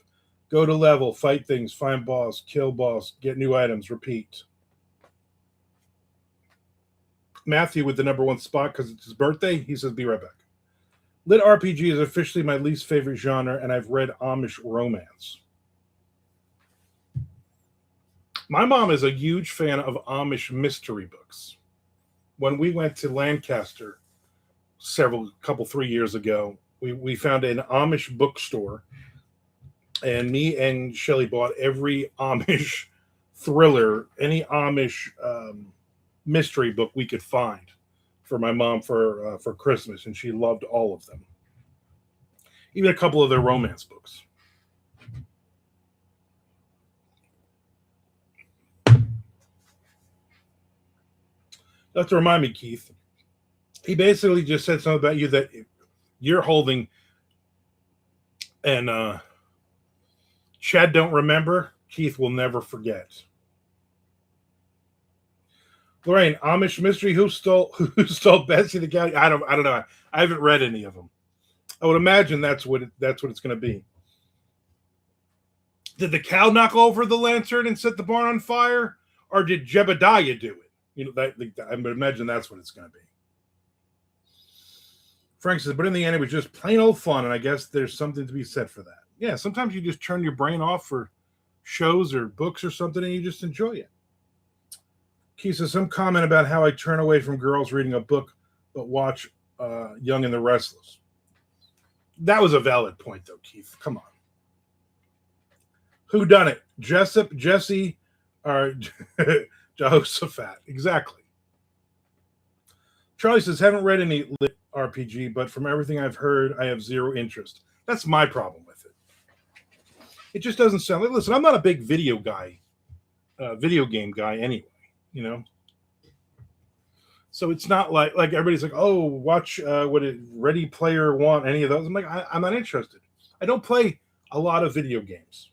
Speaker 1: Go to level, fight things, find boss, kill boss, get new items, repeat. Matthew with the #1 spot because it's his birthday. He says, be right back. Lit RPG is officially my least favorite genre, and I've read Amish romance. My mom is a huge fan of Amish mystery books. When we went to Lancaster couple 3 years ago, we found an Amish bookstore, and me and Shelly bought every Amish thriller, any Amish mystery book we could find for my mom for Christmas, and she loved all of them. Even a couple of their romance books. You have to remind me, Keith. He basically just said something about you that you're holding, and Chad don't remember. Keith will never forget. Lorraine, Amish mystery. Who stole Betsy the cat? I don't know. I haven't read any of them. I would imagine that's what it's going to be. Did the cow knock over the lantern and set the barn on fire, or did Jebediah do it? You know, I would imagine that's what it's going to be. Frank says, but in the end, it was just plain old fun, and I guess there's something to be said for that. Yeah, sometimes you just turn your brain off for shows or books or something, and you just enjoy it. Keith says, some comment about how I turn away from girls reading a book, but watch Young and the Restless. That was a valid point, though, Keith. Come on. Who done it? Jesse, or Jehoshaphat? Exactly. Charlie says, haven't read any lit RPG, but from everything I've heard, I have zero interest. That's my problem with it. It just doesn't sound like, listen, I'm not a big video game guy anyway, you know? So it's not like everybody's like, oh, watch Ready Player One, any of those. I'm like, I'm not interested. I don't play a lot of video games.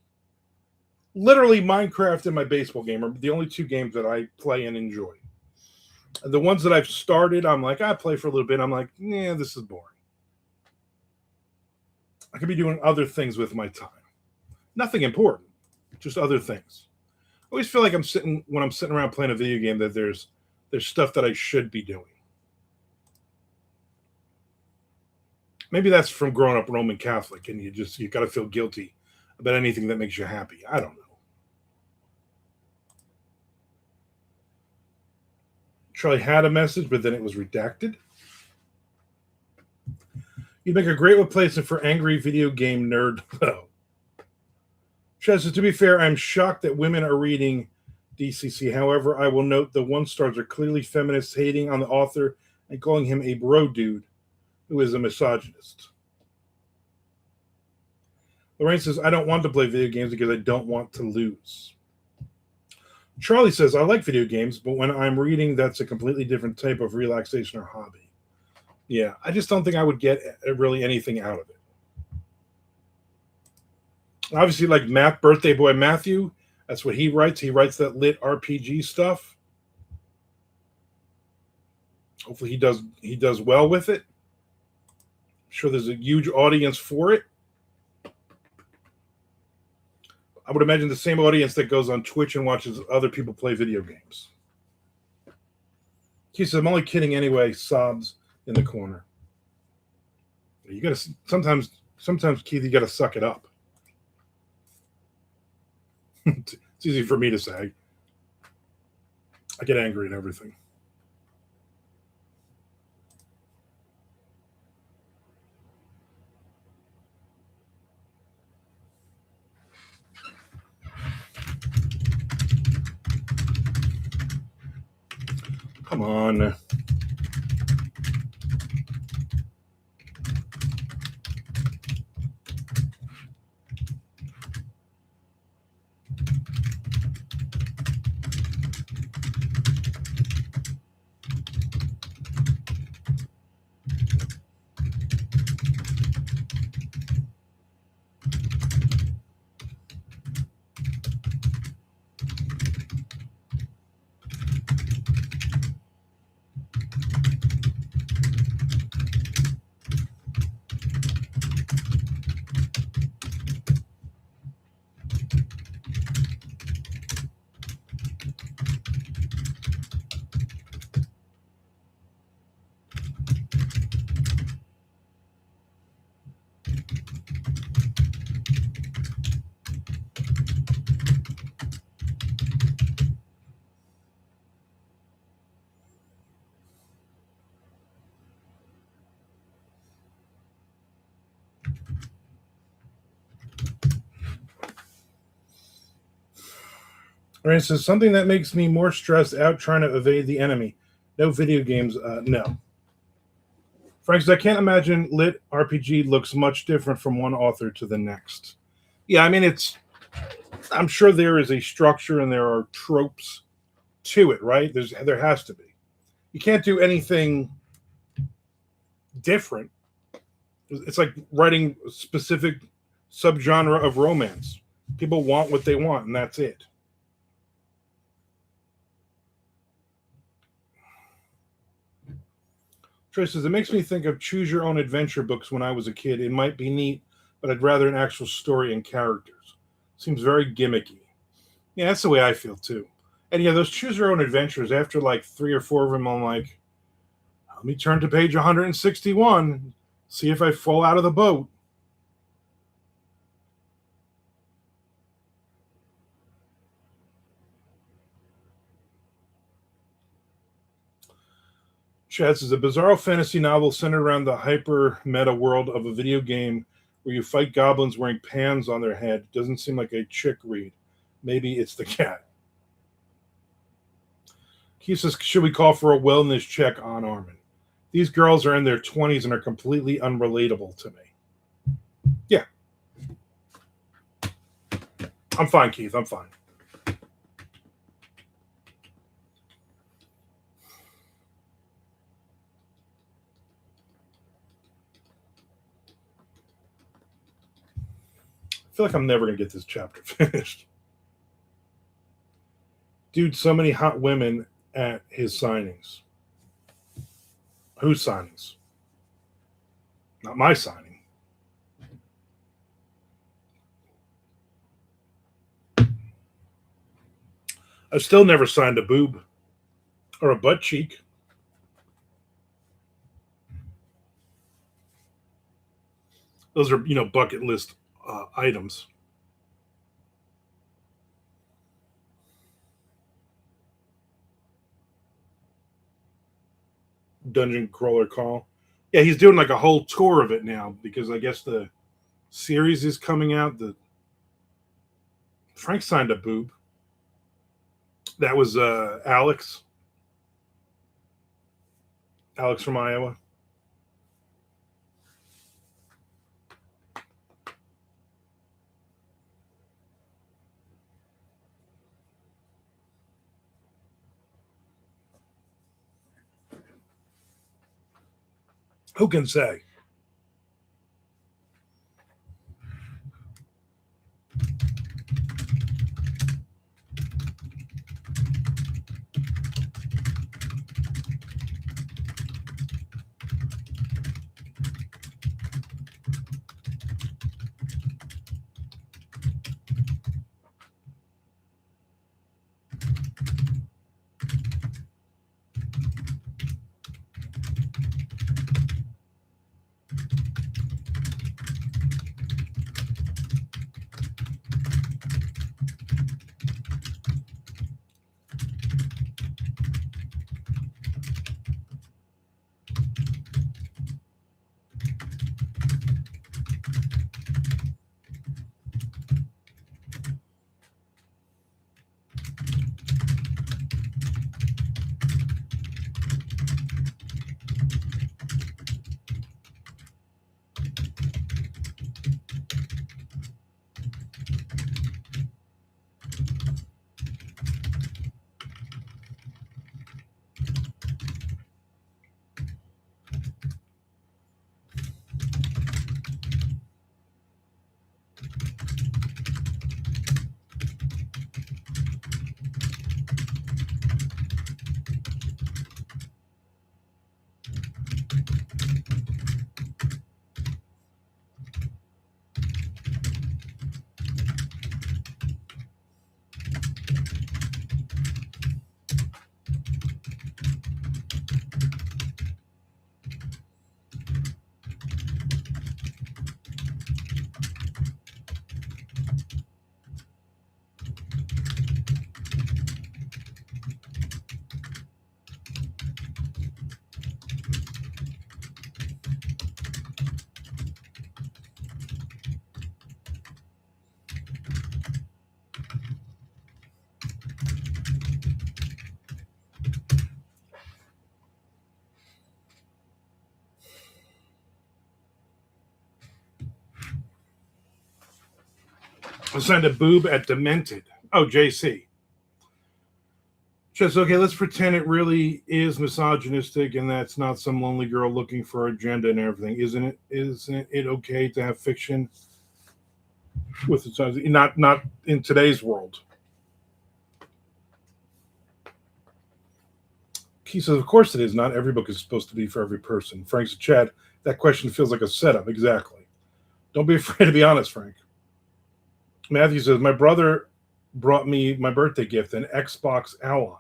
Speaker 1: Literally, Minecraft and my baseball game are the only two games that I play and enjoy. The ones that I've started, I'm like, I play for a little bit. I'm like, yeah, this is boring. I could be doing other things with my time. Nothing important, just other things. I always feel like when I'm sitting around playing a video game that there's stuff that I should be doing. Maybe that's from growing up Roman Catholic, and you got to feel guilty about anything that makes you happy. I don't know. Charlie had a message, but then it was redacted. You'd make a great replacement for angry video game nerd, though. Chester, to be fair, I'm shocked that women are reading DCC. However, I will note the one stars are clearly feminists hating on the author and calling him a bro dude who is a misogynist. Lorraine says, I don't want to play video games because I don't want to lose. Charlie says, I like video games, but when I'm reading, that's a completely different type of relaxation or hobby. Yeah, I just don't think I would get really anything out of it. Obviously, like Math Birthday Boy Matthew, that's what he writes. He writes that lit RPG stuff. Hopefully he does well with it. I'm sure there's a huge audience for it. I would imagine the same audience that goes on Twitch and watches other people play video games. He says, I'm only kidding anyway, sobs in the corner. You gotta sometimes, Keith, you gotta suck it up. It's easy for me to say. I get angry at everything. Come on. Right, so something that makes me more stressed out trying to evade the enemy. No video games, no. Frank says, I can't imagine lit RPG looks much different from one author to the next. Yeah, I mean, I'm sure there is a structure and there are tropes to it, right? There has to be. You can't do anything different. It's like writing a specific subgenre of romance. People want what they want, and that's it. Troy says, it makes me think of choose your own adventure books when I was a kid. It might be neat, but I'd rather an actual story and characters. Seems very gimmicky. Yeah, that's the way I feel too. And yeah, those choose your own adventures, after like 3 or 4 of them, I'm like, let me turn to page 161, see if I fall out of the boat. Chad says, a bizarro fantasy novel centered around the hyper meta world of a video game where you fight goblins wearing pans on their head. Doesn't seem like a chick read. Maybe it's the cat. Keith says, should we call for a wellness check on Armand? These girls are in their 20s and are completely unrelatable to me. Yeah. I'm fine, Keith. I'm fine. I feel like I'm never going to get this chapter finished. Dude, so many hot women at his signings. Whose signings? Not my signing. I've still never signed a boob or a butt cheek. Those are, bucket list items. Dungeon Crawler Call. Yeah, he's doing like a whole tour of it now because I guess the series is coming out. Frank signed a boob. That was Alex from Iowa. Who can say? I signed a boob at Demented. Oh, JC. Just okay. Let's pretend it really is misogynistic, and that's not some lonely girl looking for agenda and everything, isn't it? Isn't it okay to have fiction with its own, not in today's world? He says, of course it is. Not every book is supposed to be for every person. Frank said, Chad, that question feels like a setup. Exactly. Don't be afraid to be honest, Frank. Matthew says, my brother brought me my birthday gift, an Xbox Ally.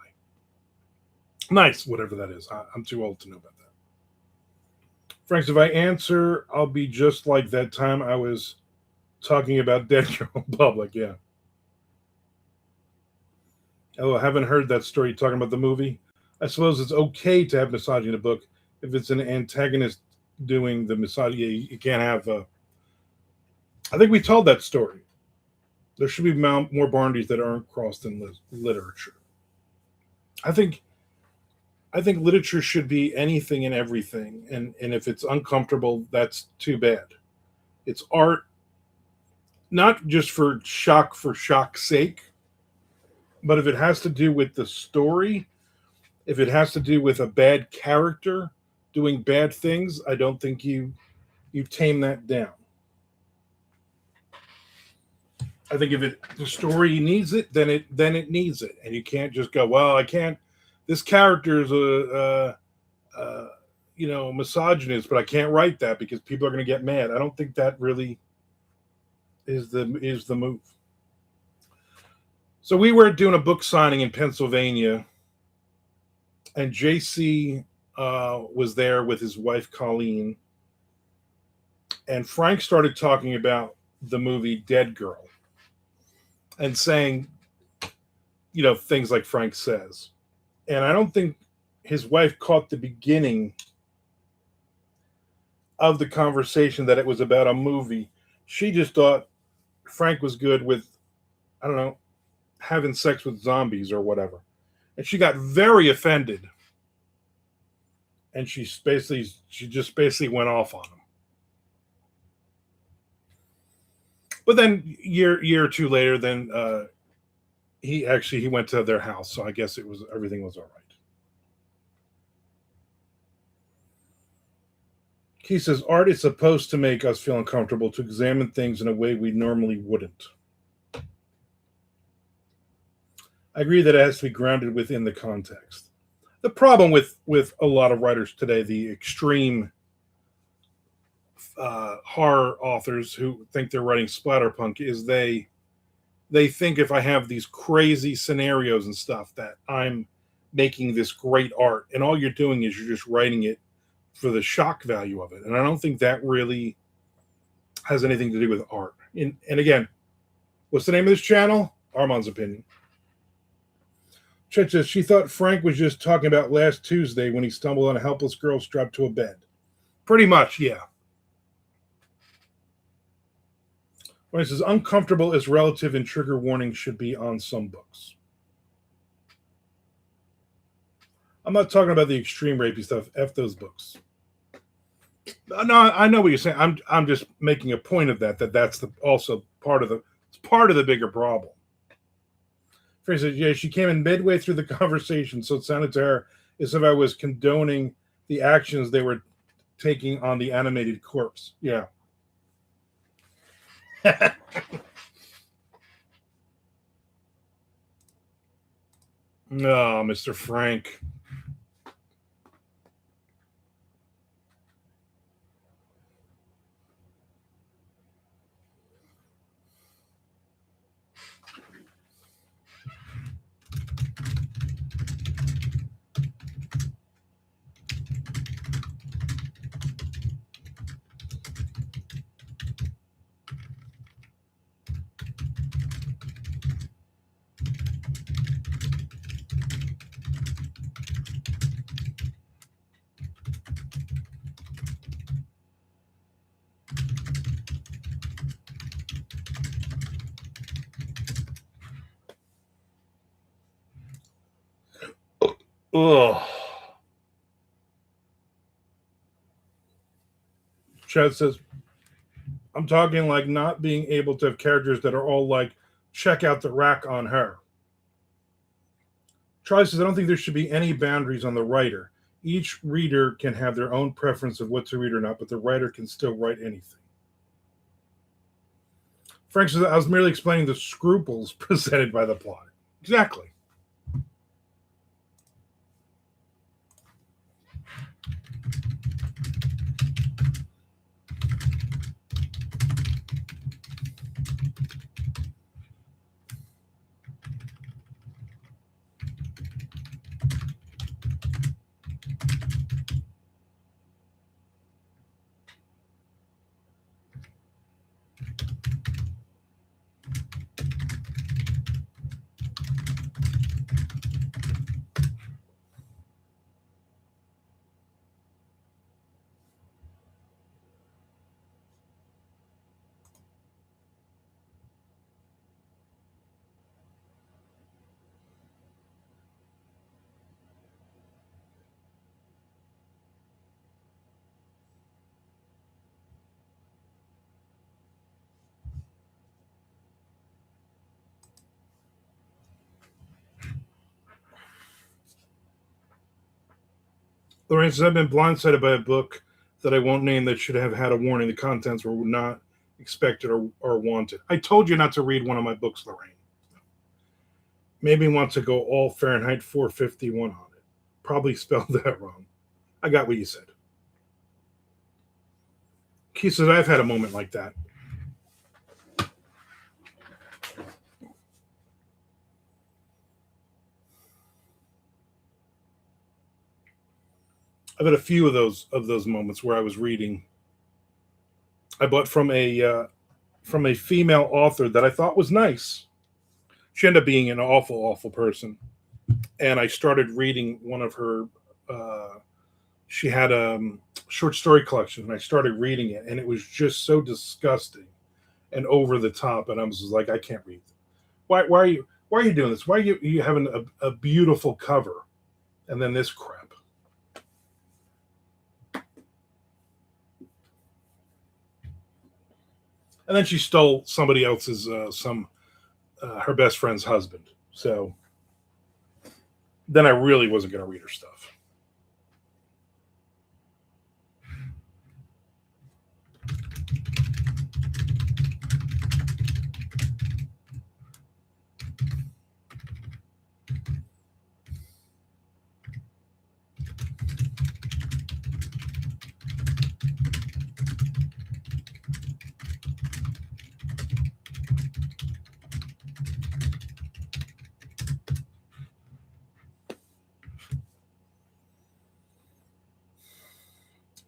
Speaker 1: Nice, whatever that is. I'm too old to know about that. Frank says, if I answer, I'll be just like that time I was talking about Dead Girl in public. Yeah. Oh, I haven't heard that story talking about the movie. I suppose it's okay to have misogyny in a book if it's an antagonist doing the misogyny. You can't have. I think we told that story. There should be more boundaries that aren't crossed in literature. I think. I think literature should be anything and everything, and if it's uncomfortable, that's too bad. It's art, not just for shock's sake, but if it has to do with the story, if it has to do with a bad character doing bad things, I don't think you tame that down. I think if the story needs it, then it needs it, and you can't just go, well, I can't. This character is misogynist, but I can't write that because people are going to get mad. I don't think that really is the move. So we were doing a book signing in Pennsylvania, and JC was there with his wife Colleen, and Frank started talking about the movie Dead Girl, and saying, things like Frank says, and I don't think his wife caught the beginning of the conversation that it was about a movie. She just thought Frank was good with, I don't know, having sex with zombies or whatever. And she got very offended. And she just basically went off on him. But then year or two later, then he went to their house, so I guess everything was all right. He says art is supposed to make us feel uncomfortable, to examine things in a way we normally wouldn't. I agree that it has to be grounded within the context. The problem with a lot of writers today, the extreme horror authors who think they're writing splatterpunk, is they think if I have these crazy scenarios and stuff that I'm making this great art, and all you're doing is you're just writing it for the shock value of it. And I don't think that really has anything to do with art. And again, what's the name of this channel? Armand's Opinion. Chet says she thought Frank was just talking about last Tuesday when he stumbled on a helpless girl strapped to a bed. Pretty much, yeah. When it says uncomfortable is relative and trigger warning should be on some books. I'm not talking about the extreme rapey stuff. F those books. No, I know what you're saying. I'm just making a point of that's also part of the bigger problem. Frank says, yeah, she came in midway through the conversation, so it sounded to her as if I was condoning the actions they were taking on the animated corpse. Yeah. No, Mr. Frank. Ugh. Chad says, I'm talking like not being able to have characters that are all like, check out the rack on her. Charlie says, I don't think there should be any boundaries on the writer. Each reader can have their own preference of what to read or not, but the writer can still write anything. Frank says, I was merely explaining the scruples presented by the plot. Exactly. Lorraine says, I've been blindsided by a book that I won't name that should have had a warning. The contents were not expected or wanted. I told you not to read one of my books, Lorraine. Made me want to go all Fahrenheit 451 on it. Probably spelled that wrong. I got what you said. Keith says, I've had a moment like that. I've had a few of those moments where I was reading. I bought from a female author that I thought was nice. She ended up being an awful, awful person. And I started reading one of her. She had a short story collection, and I started reading it, and it was just so disgusting and over the top. And I was just like, I can't read. Why Why are you doing this? Why are you having a beautiful cover and then this crap? And then she stole somebody else's, her best friend's husband. So then I really wasn't going to read her stuff.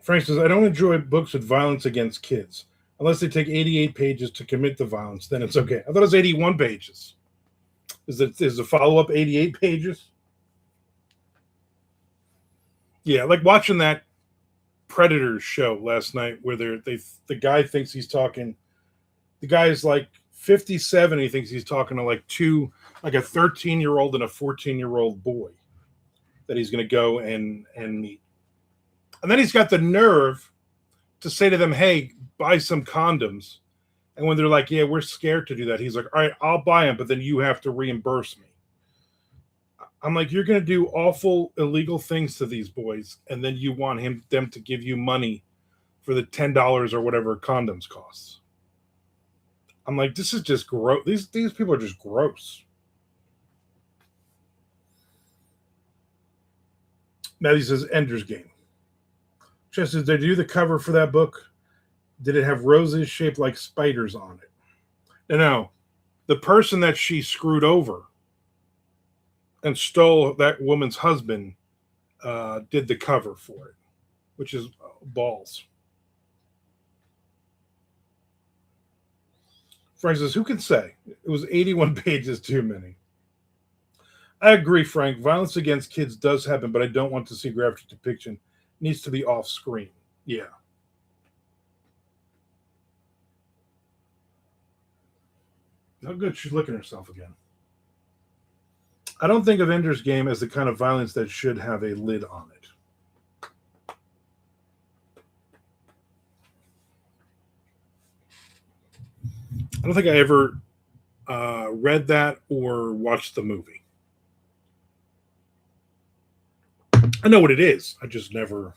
Speaker 1: Frank says, I don't enjoy books with violence against kids. Unless they take 88 pages to commit the violence, then it's okay. I thought it was 81 pages. Is the follow up 88 pages? Yeah, like watching that Predators show last night where the guy thinks he's talking. The guy is like 57. He thinks he's talking to like a 13-year-old and a 14-year-old boy that he's going to go and meet. And then he's got the nerve to say to them, hey, buy some condoms. And when they're like, yeah, we're scared to do that, he's like, all right, I'll buy them, but then you have to reimburse me. I'm like, you're going to do awful, illegal things to these boys, and then you want them to give you money for the $10 or whatever condoms costs. I'm like, this is just gross. These people are just gross. Maddie says, Ender's Game. Just says, did they do the cover for that book? Did it have roses shaped like spiders on it? No. The person that she screwed over and stole that woman's husband did the cover for it, which is balls. Frank says, who can say? It was 81 pages too many. I agree, Frank. Violence against kids does happen, but I don't want to see graphic depiction. It needs to be off screen. Yeah. Oh, good. She's licking herself again. I don't think of Ender's Game as the kind of violence that should have a lid on it. I don't think I ever read that or watched the movie. I know what it is. I just never.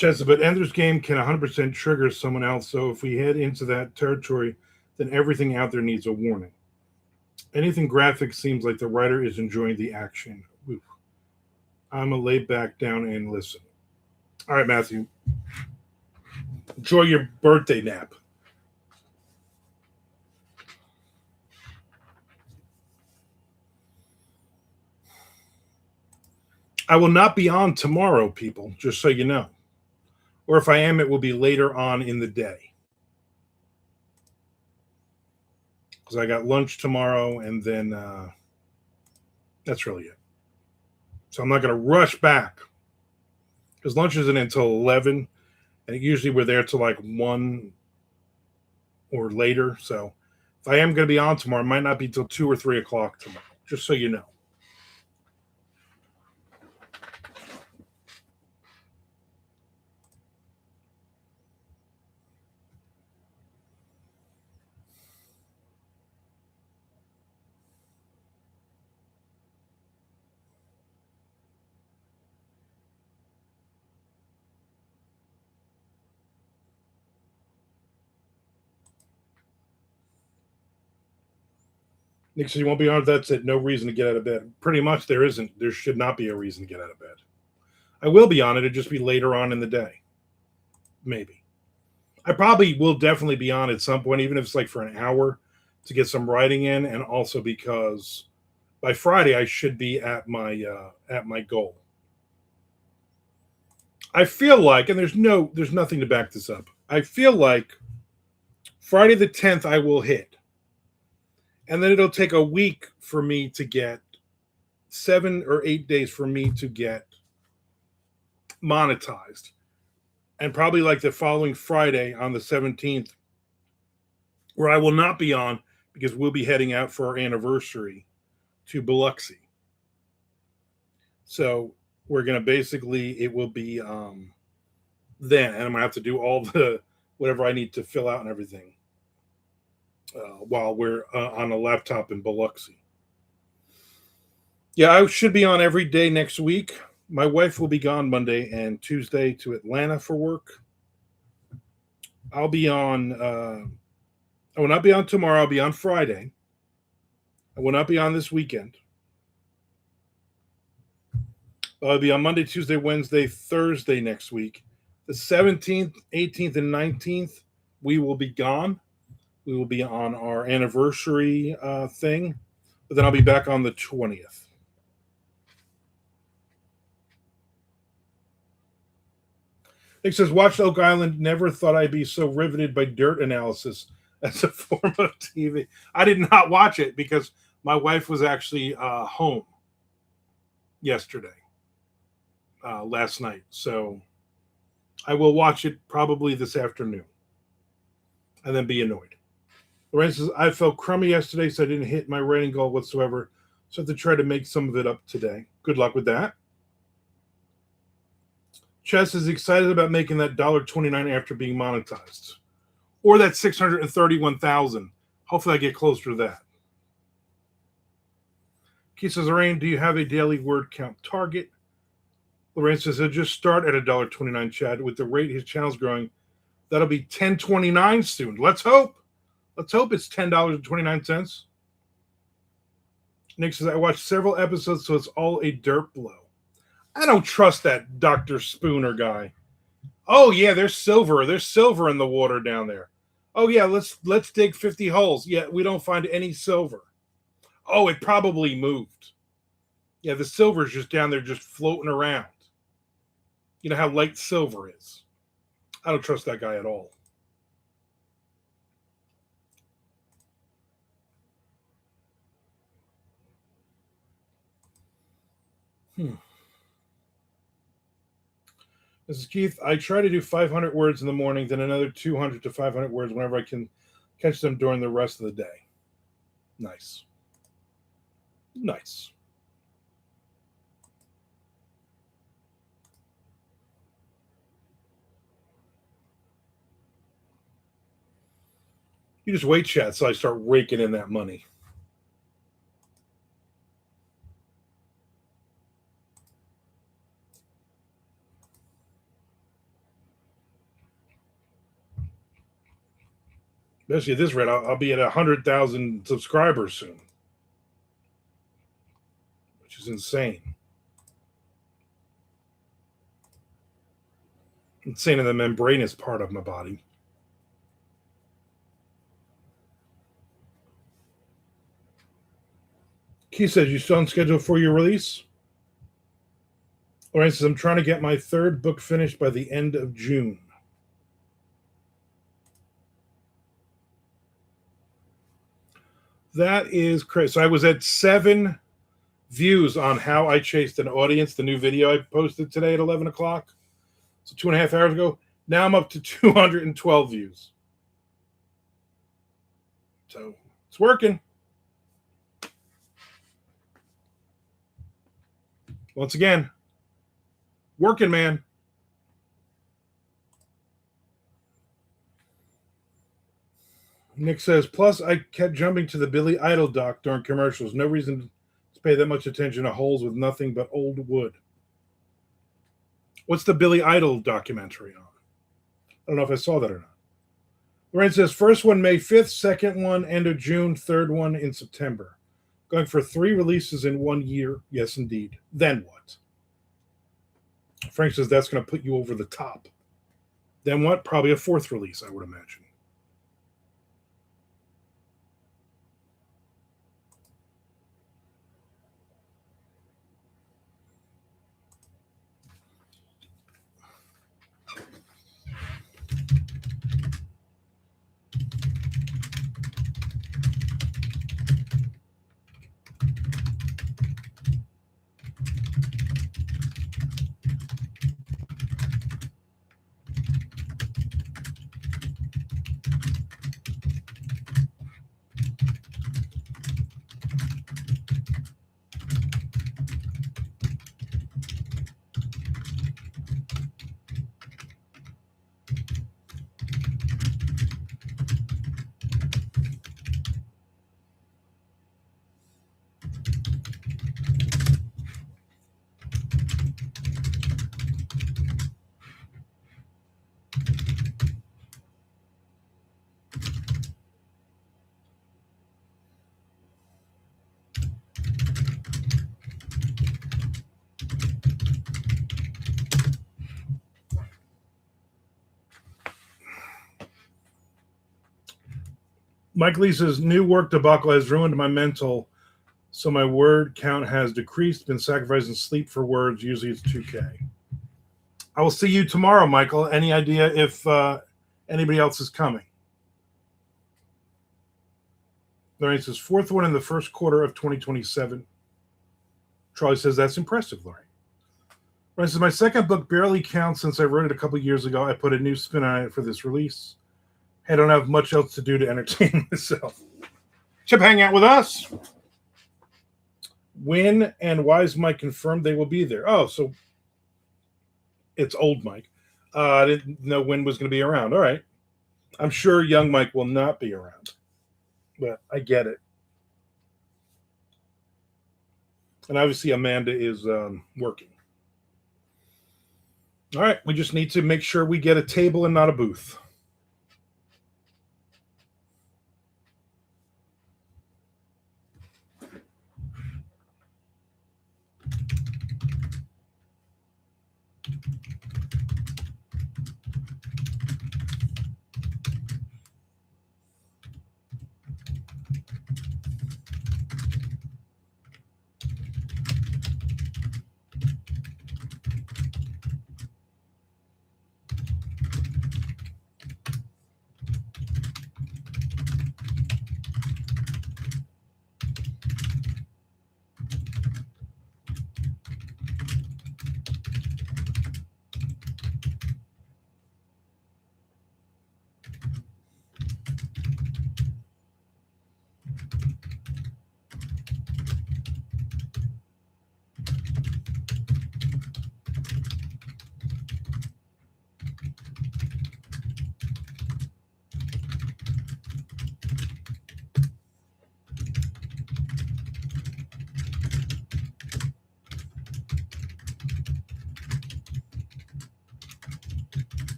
Speaker 1: Chester, but Ender's Game can 100% trigger someone else. So if we head into that territory, then everything out there needs a warning. Anything graphic seems like the writer is enjoying the action. Oof. I'm going to lay back down and listen. All right, Matthew. Enjoy your birthday nap. I will not be on tomorrow, people, just so you know. Or if I am, it will be later on in the day. Because I got lunch tomorrow, and then that's really it. So I'm not going to rush back. because lunch isn't until 11, and usually we're there till like 1 or later. So if I am going to be on tomorrow, it might not be till 2 or 3 o'clock tomorrow, just so you know. Nick says you won't be on. That's it. No reason to get out of bed. Pretty much there isn't. There should not be a reason to get out of bed. I will be on it. It'll just be later on in the day. Maybe. I probably will definitely be on at some point, even if it's like for an hour to get some writing in, and also because by Friday I should be at my goal. I feel like, and there's nothing to back this up. I feel like Friday the 10th I will hit. And then it'll take a week for me to get 7 or 8 days for me to get monetized. And probably like the following Friday on the 17th, where I will not be on because we'll be heading out for our anniversary to Biloxi. So we're going to basically, it will be then, and I'm going to have to do all the whatever I need to fill out and everything while we're on a laptop in Biloxi. Yeah, I should be on every day next week. My wife will be gone Monday and Tuesday to Atlanta for work. I'll be on, I will not be on tomorrow. I'll be on Friday. I will not be on this weekend. I'll be on Monday, Tuesday, Wednesday, Thursday next week. The 17th, 18th, and 19th, we will be gone. We will be on our anniversary thing, but then I'll be back on the 20th. Nick says, watched Oak Island. Never thought I'd be so riveted by dirt analysis as a form of TV. I did not watch it because my wife was actually home yesterday, last night. So I will watch it probably this afternoon and then be annoyed. Lorraine says, I felt crummy yesterday, so I didn't hit my writing goal whatsoever. So I have to try to make some of it up today. Good luck with that. Chess is excited about making that $1.29 after being monetized. Or that $631,000. Hopefully I get closer to that. Keith says, Lorraine, do you have a daily word count target? Lorraine says, he'll just start at $1.29, Chad. With the rate his channel's growing, that'll be $10.29 soon. Let's hope. Let's hope it's $10.29. Nick says, I watched several episodes, so it's all a dirt blow. I don't trust that Dr. Spooner guy. Oh, yeah, there's silver. There's silver in the water down there. Oh, yeah, let's dig 50 holes. Yeah, we don't find any silver. Oh, it probably moved. Yeah, the silver's just down there just floating around. You know how light silver is. I don't trust that guy at all. Mrs. Keith, I try to do 500 words in the morning, then another 200 to 500 words whenever I can catch them during the rest of the day. Nice. Nice. You just wait, chat, so I start raking in that money. Especially at this rate, I'll be at 100,000 subscribers soon, which is insane. Insane in the membranous part of my body. Keith says, you still on schedule for your release? Lorraine says, I'm trying to get my third book finished by the end of June. That is crazy. So I was at 7 views on How I Chased an Audience, the new video I posted today at 11 o'clock. So 2.5 hours ago. Now I'm up to 212 views. So it's working. Once again, working, man. Nick says, plus I kept jumping to the Billy Idol doc during commercials. No reason to pay that much attention to holes with nothing but old wood. What's the Billy Idol documentary on? I don't know if I saw that or not. Lorraine says, first one May 5th, second one end of June, third one in September. Going for 3 releases in 1 year. Yes, indeed. Then what? Frank says that's going to put you over the top. Then what? Probably a 4th release, I would imagine. Mike Lisa's new work debacle has ruined my mental, so my word count has decreased. Been sacrificing sleep for words. Usually it's 2K. I will see you tomorrow, Michael. Any idea if anybody else is coming? Lorraine says, 4th one in the first quarter of 2027. Charlie says, that's impressive, Lorraine. Lorraine says, my second book barely counts since I wrote it a couple years ago. I put a new spin on it for this release. I don't have much else to do to entertain myself. Chip, hang out with us. When and why is Mike confirmed they will be there? Oh, so it's old Mike. I didn't know when was going to be around. All right. I'm sure young Mike will not be around, but I get it. And obviously Amanda is working. All right. We just need to make sure we get a table and not a booth.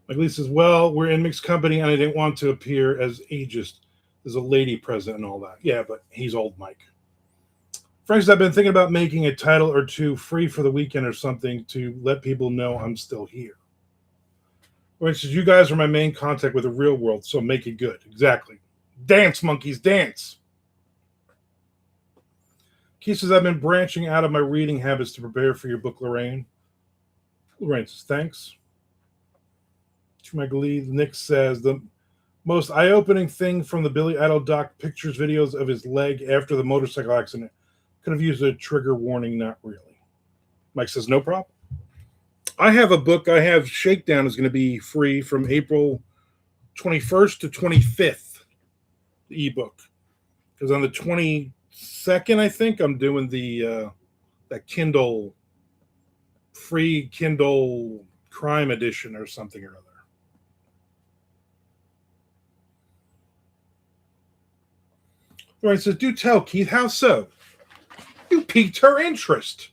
Speaker 1: Like Lee says, well, we're in mixed company and I didn't want to appear as ageist. There's a lady present and all that. Yeah, but he's old Mike. Frank says, I've been thinking about making a title or two free for the weekend or something to let people know I'm still here. Which says, you guys are my main contact with the real world, so make it good. Exactly. Dance, monkeys, dance. Keith says, I've been branching out of my reading habits to prepare for your book, Lorraine. Lorraine says, thanks. To my glee, Nick says, the most eye-opening thing from the Billy Idol doc pictures videos of his leg after the motorcycle accident. Could have used a trigger warning, not really. Mike says, no problem. I have a book. I have Shakedown is going to be free from April 21st to 25th, the ebook. Because on the 22nd, I think, I'm doing the that Kindle, free Kindle crime edition or something or other. All right, says, do tell, Keith, how so? You piqued her interest.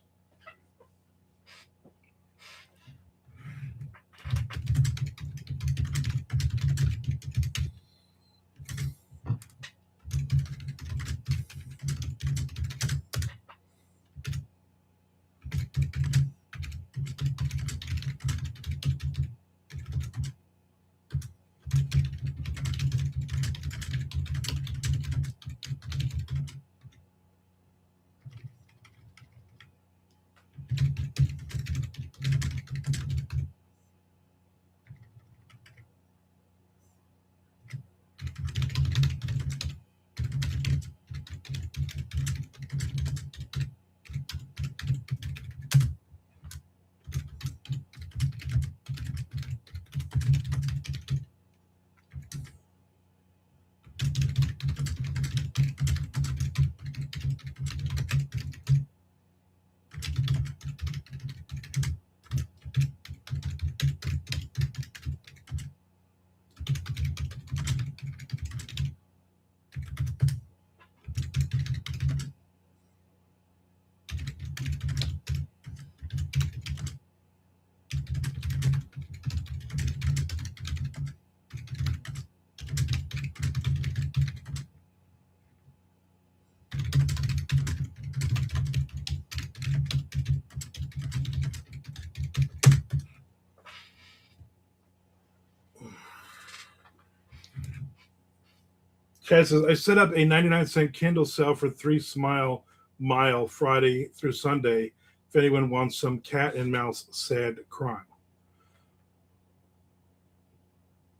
Speaker 1: Chad says, I set up a 99-cent Kindle sale for 3 Smile Mile Friday through Sunday if anyone wants some cat and mouse sad crime.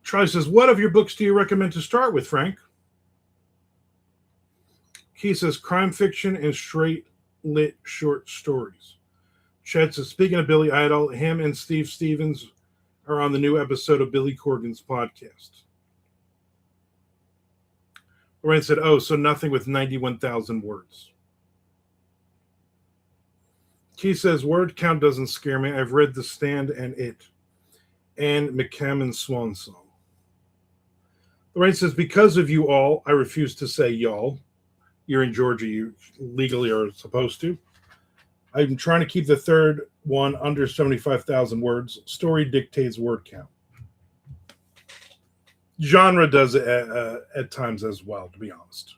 Speaker 1: Charlie says, what of your books do you recommend to start with, Frank? Keith says, crime fiction and straight lit short stories. Chad says, speaking of Billy Idol, him and Steve Stevens are on the new episode of Billy Corgan's podcast. Lorraine said, oh, so nothing with 91,000 words. Keith says, word count doesn't scare me. I've read The Stand and It. And McCammon's Swan Song. Lorraine says, because of you all, I refuse to say y'all. You're in Georgia. You legally are supposed to. I'm trying to keep the third one under 75,000 words. Story dictates word count. Genre does it at times as well, to be honest.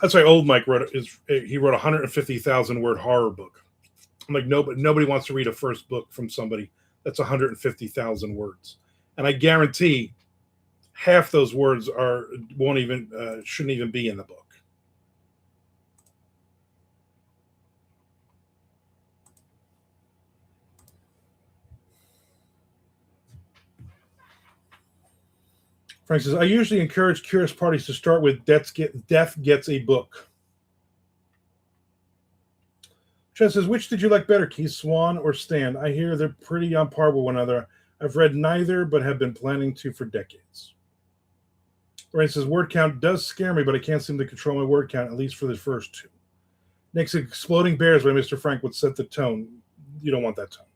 Speaker 1: That's why old Mike wrote he wrote a 150,000 word horror book. I'm like, nobody wants to read a first book from somebody that's 150,000 words, and I guarantee half those words shouldn't even be in the book. Frank says, I usually encourage curious parties to start with Death Gets a Book. Chad says, which did you like better, Keith, Swan or Stand? I hear they're pretty on par with one another. I've read neither, but have been planning to for decades. Lorraine says, word count does scare me, but I can't seem to control my word count, at least for the first 2. Nick says, Exploding Bears by Mr. Frank would set the tone. You don't want that tone.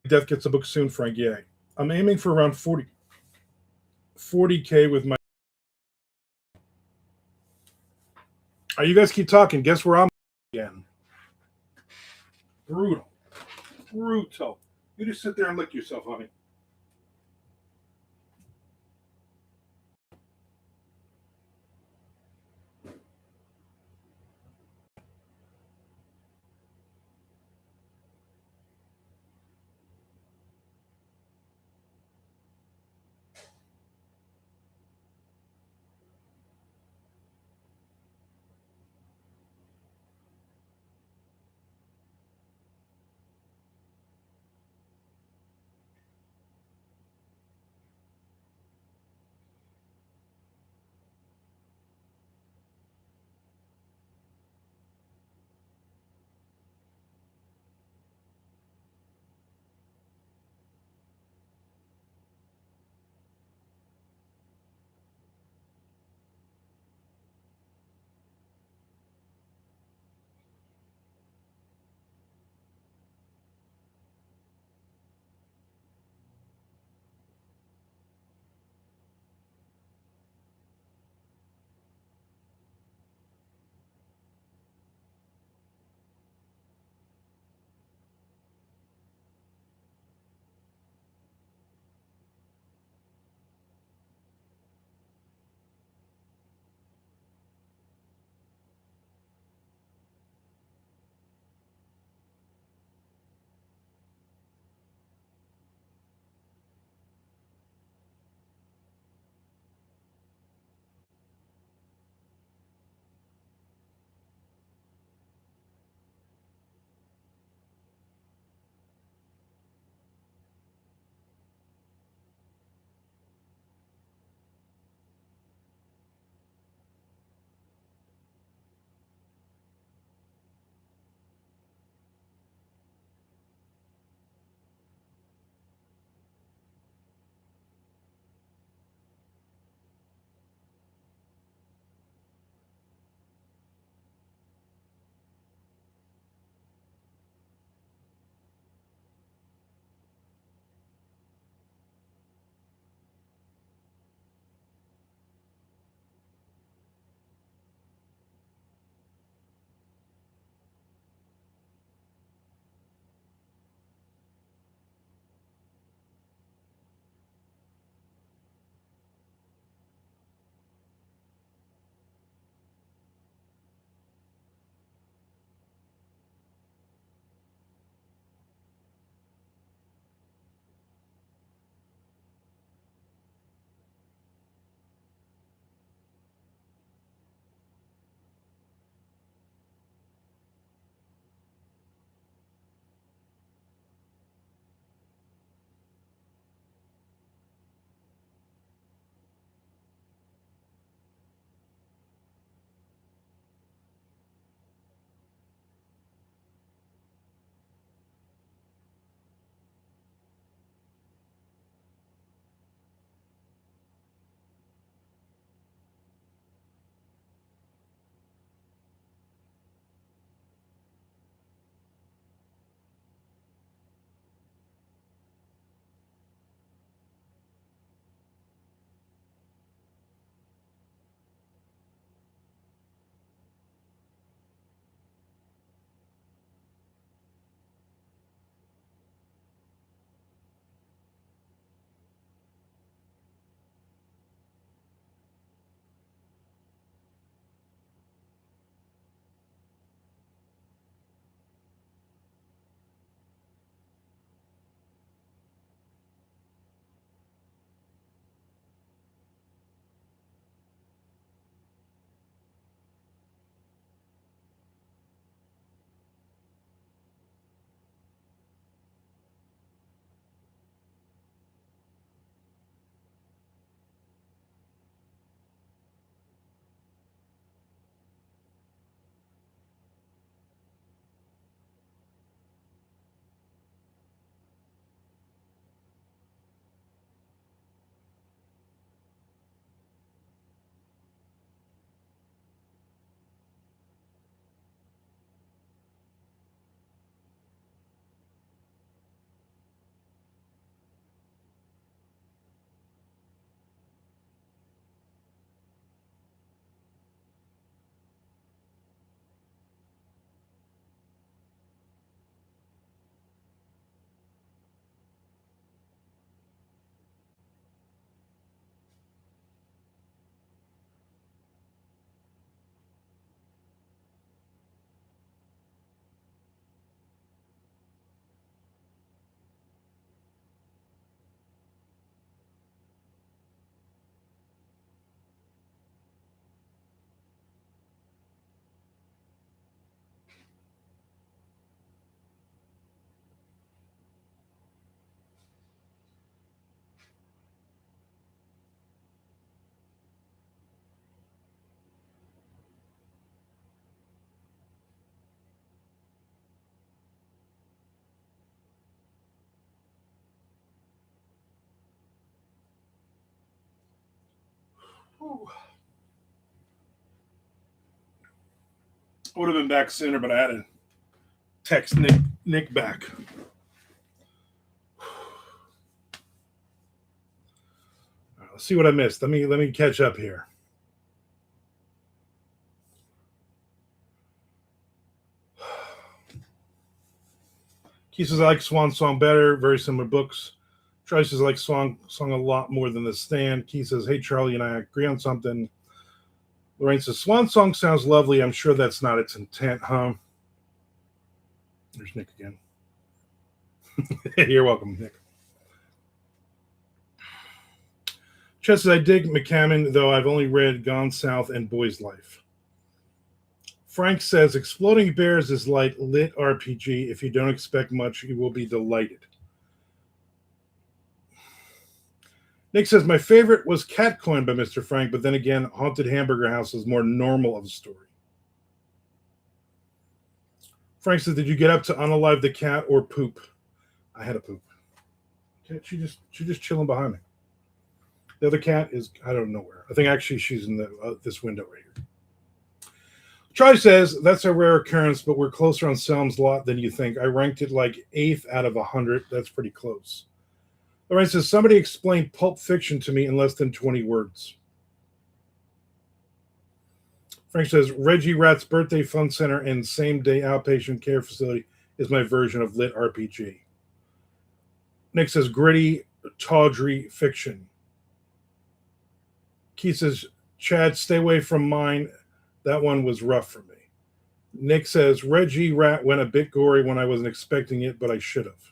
Speaker 1: Death Gets a Book soon, Frank. Yeah. I'm aiming for around 40K with my. You guys keep talking. Guess where I'm again? Brutal. You just sit there and lick yourself, honey. Whew. I would have been back sooner, but I had to text Nick back. All right, let's see what I missed. Let me catch up here. He says I like Swan Song better. Very similar books. Charlie says I like Song a lot more than The Stand. Keith says, hey Charlie and I agree on something. Lorraine says Swan Song sounds lovely. I'm sure that's not its intent, huh? There's Nick again. You're welcome, Nick. Chess says I dig McCammon, though I've only read Gone South and Boy's Life. Frank says Exploding Bears is like lit RPG. If you don't expect much, you will be delighted. Nick says my favorite was Cat Coin by Mr. Frank, but then again, Haunted Hamburger House is more normal of a story. Frank says, did you get up to unalive the cat or poop? I had a poop. She's just chilling behind me. The other cat is, I don't know where. I think actually she's in this window right here. Charlie says, that's a rare occurrence, but we're closer on Selm's lot than you think. I ranked it like 8th out of 100. That's pretty close. Lorraine says, somebody explain Pulp Fiction to me in less than 20 words. Frank says, Reggie Rat's Birthday Fun Center and same-day outpatient care facility is my version of lit RPG. Nick says, gritty, tawdry fiction. Keith says, Chad, stay away from mine. That one was rough for me. Nick says, Reggie Rat went a bit gory when I wasn't expecting it, but I should have.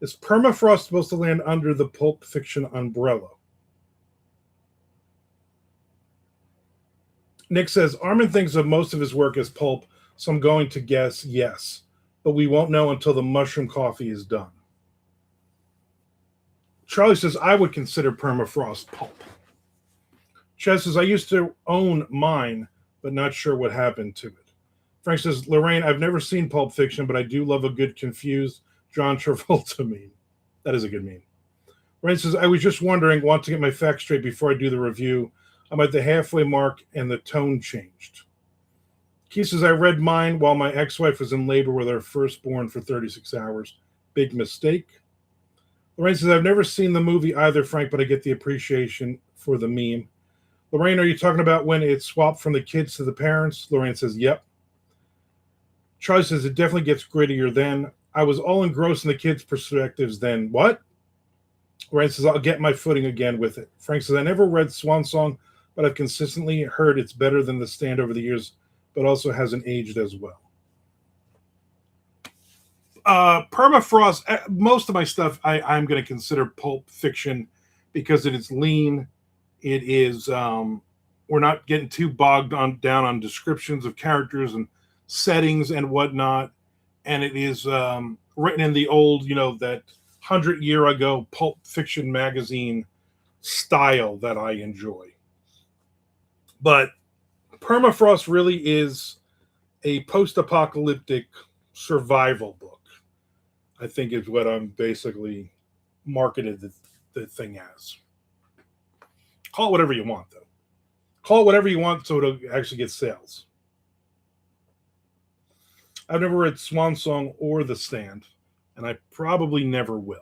Speaker 1: Is permafrost supposed to land under the Pulp Fiction umbrella? Nick says, Armand thinks of most of his work as pulp, so I'm going to guess yes, but we won't know until the mushroom coffee is done. Charlie says, I would consider permafrost pulp. Chad says, I used to own mine, but not sure what happened to it. Frank says, Lorraine, I've never seen Pulp Fiction, but I do love a good confused John Travolta meme. That is a good meme. Lorraine says, I was just wondering, want to get my facts straight before I do the review. I'm at the halfway mark and the tone changed. Keith says, I read mine while my ex-wife was in labor with our firstborn for 36 hours. Big mistake. Lorraine says, I've never seen the movie either, Frank, but I get the appreciation for the meme. Lorraine, are you talking about when it swapped from the kids to the parents? Lorraine says, yep. Charlie says, it definitely gets grittier then. I was all engrossed in the kids' perspectives then. What? Lorraine says, I'll get my footing again with it. Frank says, I never read Swan Song, but I've consistently heard it's better than The Stand over the years, but also hasn't aged as well. Permafrost, most of my stuff I'm going to consider Pulp Fiction because it is lean. It is, we're not getting too bogged down on descriptions of characters and settings and whatnot. And it is written in the old, that 100-year ago Pulp Fiction magazine style that I enjoy. But Permafrost really is a post-apocalyptic survival book, I think is what I'm basically marketed the thing as. Call it whatever you want, though. Call it whatever you want so it'll actually get sales. I've never read Swan Song or The Stand, and I probably never will.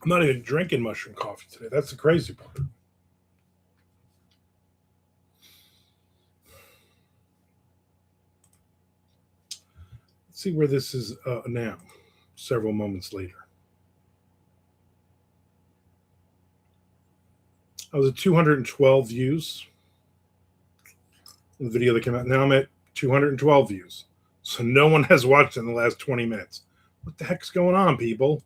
Speaker 1: I'm not even drinking mushroom coffee today. That's the crazy part. Let's see where this is now, several moments later. I was at 212 views in the video that came out. Now I'm at 212 views. So no one has watched it in the last 20 minutes. What the heck's going on, people?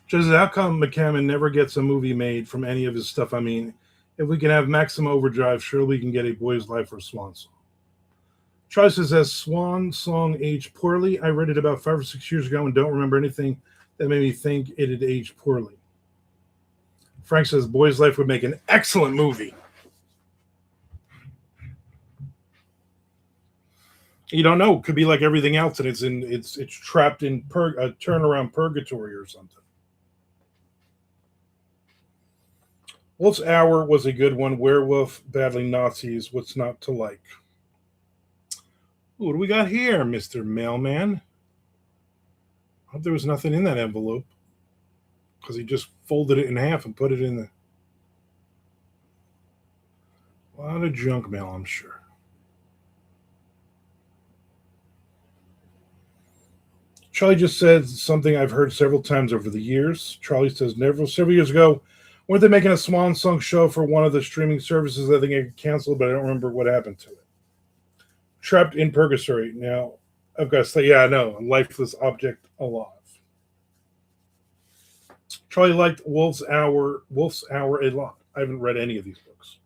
Speaker 1: Just how come McCammon never gets a movie made from any of his stuff? I mean, if we can have Maximum Overdrive, surely we can get a Boy's Life or Swan Song. Charlie says, as Swan Song aged poorly, I read it about 5 or 6 years ago and don't remember anything that made me think it had aged poorly. Frank says, Boy's Life would make an excellent movie. You don't know. It could be like everything else, and it's trapped in turnaround purgatory or something. Wolf's Hour was a good one. Werewolf battling Nazis. What's not to like? Ooh, what do we got here, Mister Mailman? I hope there was nothing in that envelope because he just folded it in half and put it in the. A lot of junk mail, I'm sure. Charlie just said something I've heard several times over the years. Charlie says, several years ago, weren't they making a Swan Song show for one of the streaming services? I think it canceled, but I don't remember what happened to it. Trapped in Purgatory. Now, I've got to say, yeah, I know, a lifeless object alive. Charlie liked Wolf's Hour a lot. I haven't read any of these books.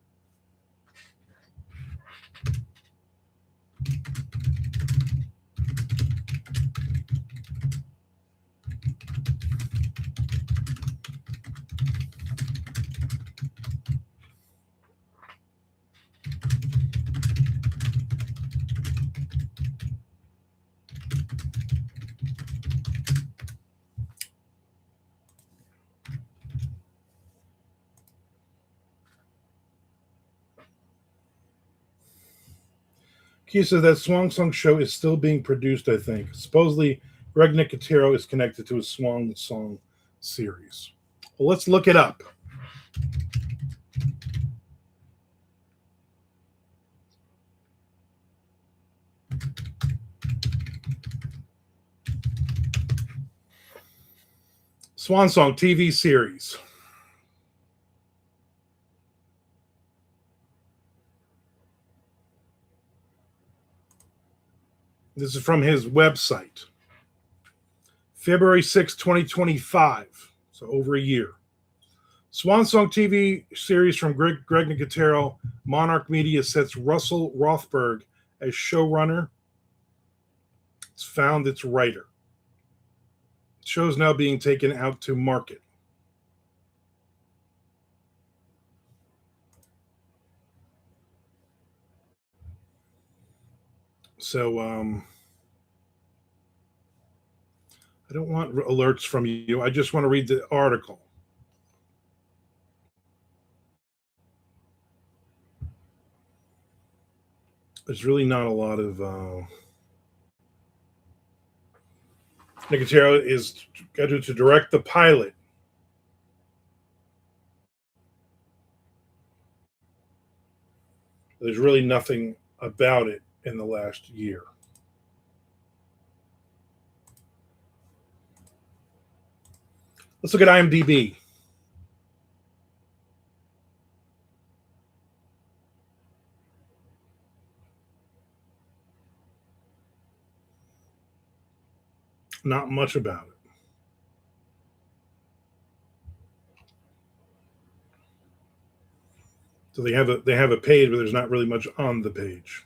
Speaker 1: He says that Swan Song show is still being produced, I think. Supposedly, Greg Nicotero is connected to a Swan Song series. Well, let's look it up. Swan Song TV series. This is from his website. February 6, 2025. So over a year. Swan Song TV series from Greg Nicotero. Monarch Media sets Russell Rothberg as showrunner. It's found its writer. The show is now being taken out to market. So, I don't want alerts from you. I just want to read the article. There's really not a lot of. Nicotero is scheduled to direct the pilot. There's really nothing about it in the last year. Let's look at IMDb. Not much about it. So they have a page, but there's not really much on the page.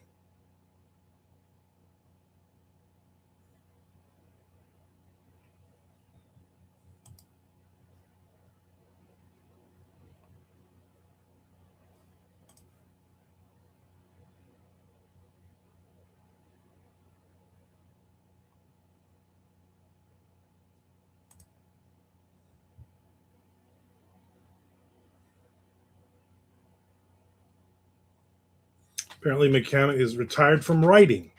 Speaker 1: Apparently, McKenna is retired from writing.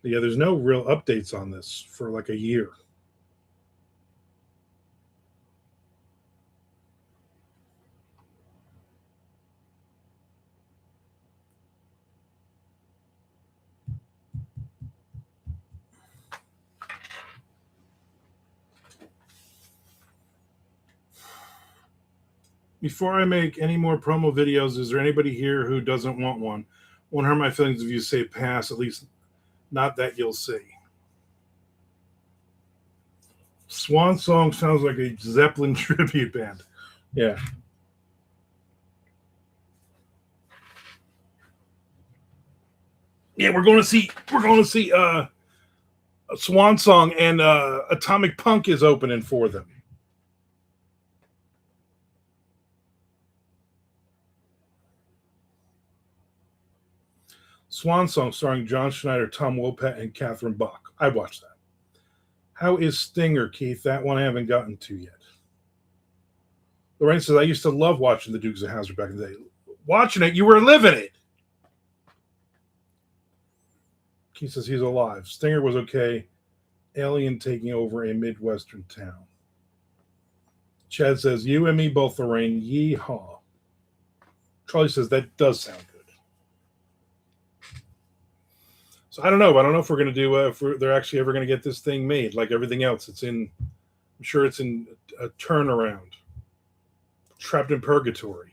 Speaker 1: Yeah, there's no real updates on this for like a year. Before I make any more promo videos, is there anybody here who doesn't want one? Won't hurt my feelings if you say pass, at least not that you'll see. Swan Song sounds like a Zeppelin tribute band. Yeah. Yeah, we're going to see Swan Song, and Atomic Punk is opening for them. Swan Song starring John Schneider, Tom Wopat, and Catherine Bach. I watched that. How is Stinger, Keith? That one I haven't gotten to yet. Lorraine says, I used to love watching the Dukes of Hazzard back in the day. Watching it, you were living it. Keith says he's alive. Stinger was okay. Alien taking over a Midwestern town. Chad says, you and me both, Lorraine. Yeehaw. Charlie says, that does sound good. So I don't know. I don't know if we're going to do, if they're actually ever going to get this thing made. Like everything else, I'm sure it's in a turnaround. Trapped in purgatory.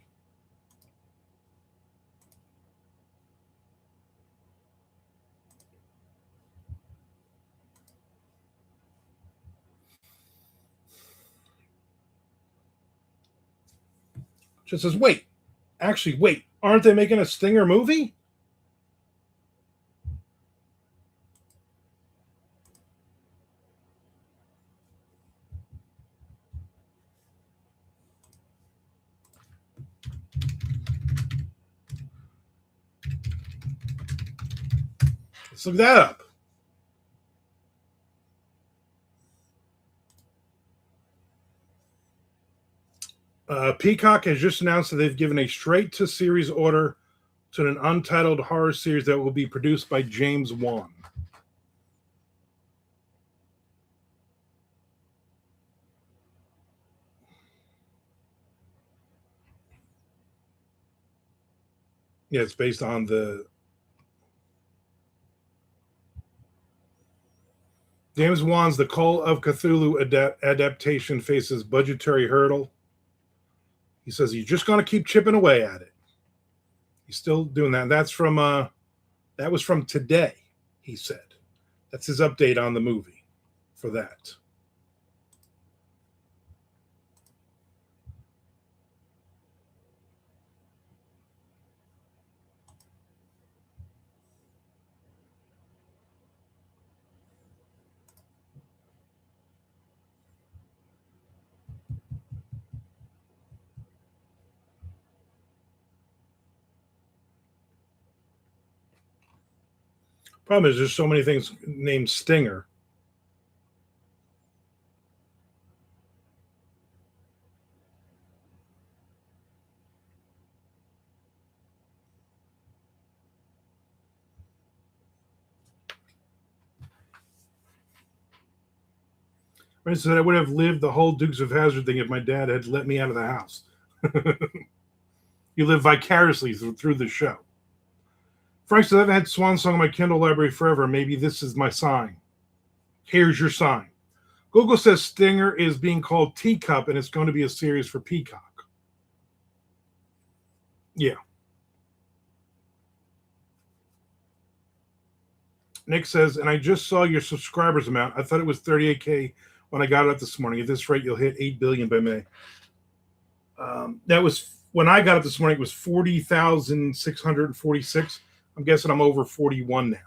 Speaker 1: Just says, wait. Actually, wait. Aren't they making a Stinger movie? Let's look that up. Peacock has just announced that they've given a straight-to-series order to an untitled horror series that will be produced by James Wan. Yeah, it's based on the James Wan's The Call of Cthulhu adaptation faces budgetary hurdle. He says he's just going to keep chipping away at it. He's still doing that. That was from today, he said. That's his update on the movie for that. Problem is, there's so many things named Stinger. I said I would have lived the whole Dukes of Hazzard thing if my dad had let me out of the house. You live vicariously through the show. Frank says, I've had Swan Song in my Kindle library forever. Maybe this is my sign. Here's your sign. Google says Stinger is being called Teacup, and it's going to be a series for Peacock. Yeah. Nick says, and I just saw your subscribers amount. I thought it was 38K when I got it up this morning. At this rate, you'll hit 8 billion by May. That was when I got it this morning. It was 40,646. I'm guessing I'm over 41 now.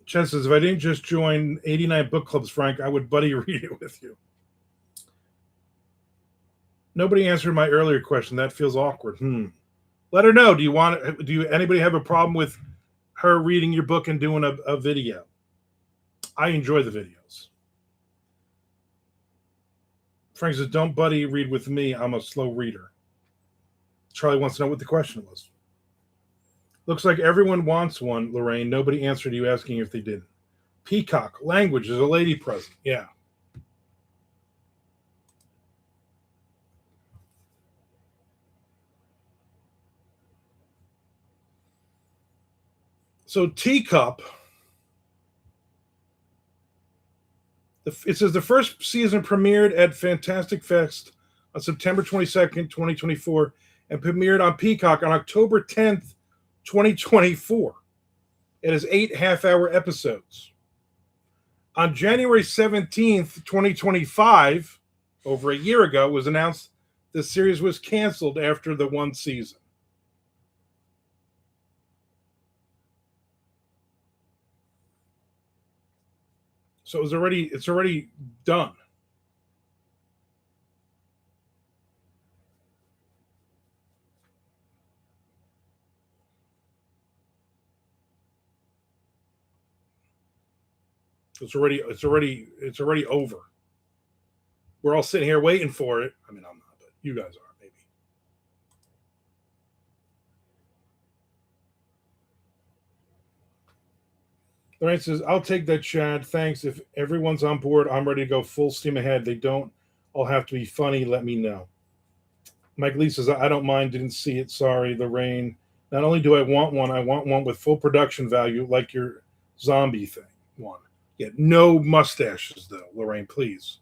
Speaker 1: Chen says, if I didn't just join 89 book clubs, Frank, I would buddy read it with you. Nobody answered my earlier question. That feels awkward. Let her know. Do anybody have a problem with her reading your book and doing a video? I enjoy the videos. Frank says, don't buddy read with me. I'm a slow reader. Charlie wants to know what the question was. Looks like everyone wants one, Lorraine. Nobody answered you asking if they didn't. Peacock, language is a lady present. Yeah. So Teacup, it says the first season premiered at Fantastic Fest on September 22nd, 2024, and premiered on Peacock on October 10th, 2024. It has 8 half-hour episodes. On January 17th, 2025, over a year ago, it was announced the series was canceled after the one season. So it's already done. It's already over. We're all sitting here waiting for it. I mean, I'm not, but you guys are maybe. Lorraine says, I'll take that, Chad. Thanks. If everyone's on board, I'm ready to go full steam ahead. They don't all have to be funny. Let me know. Mike Lee says, I don't mind. Didn't see it. Sorry, Lorraine. Not only do I want one with full production value like your zombie thing one. Yeah, no mustaches, though, Lorraine, please.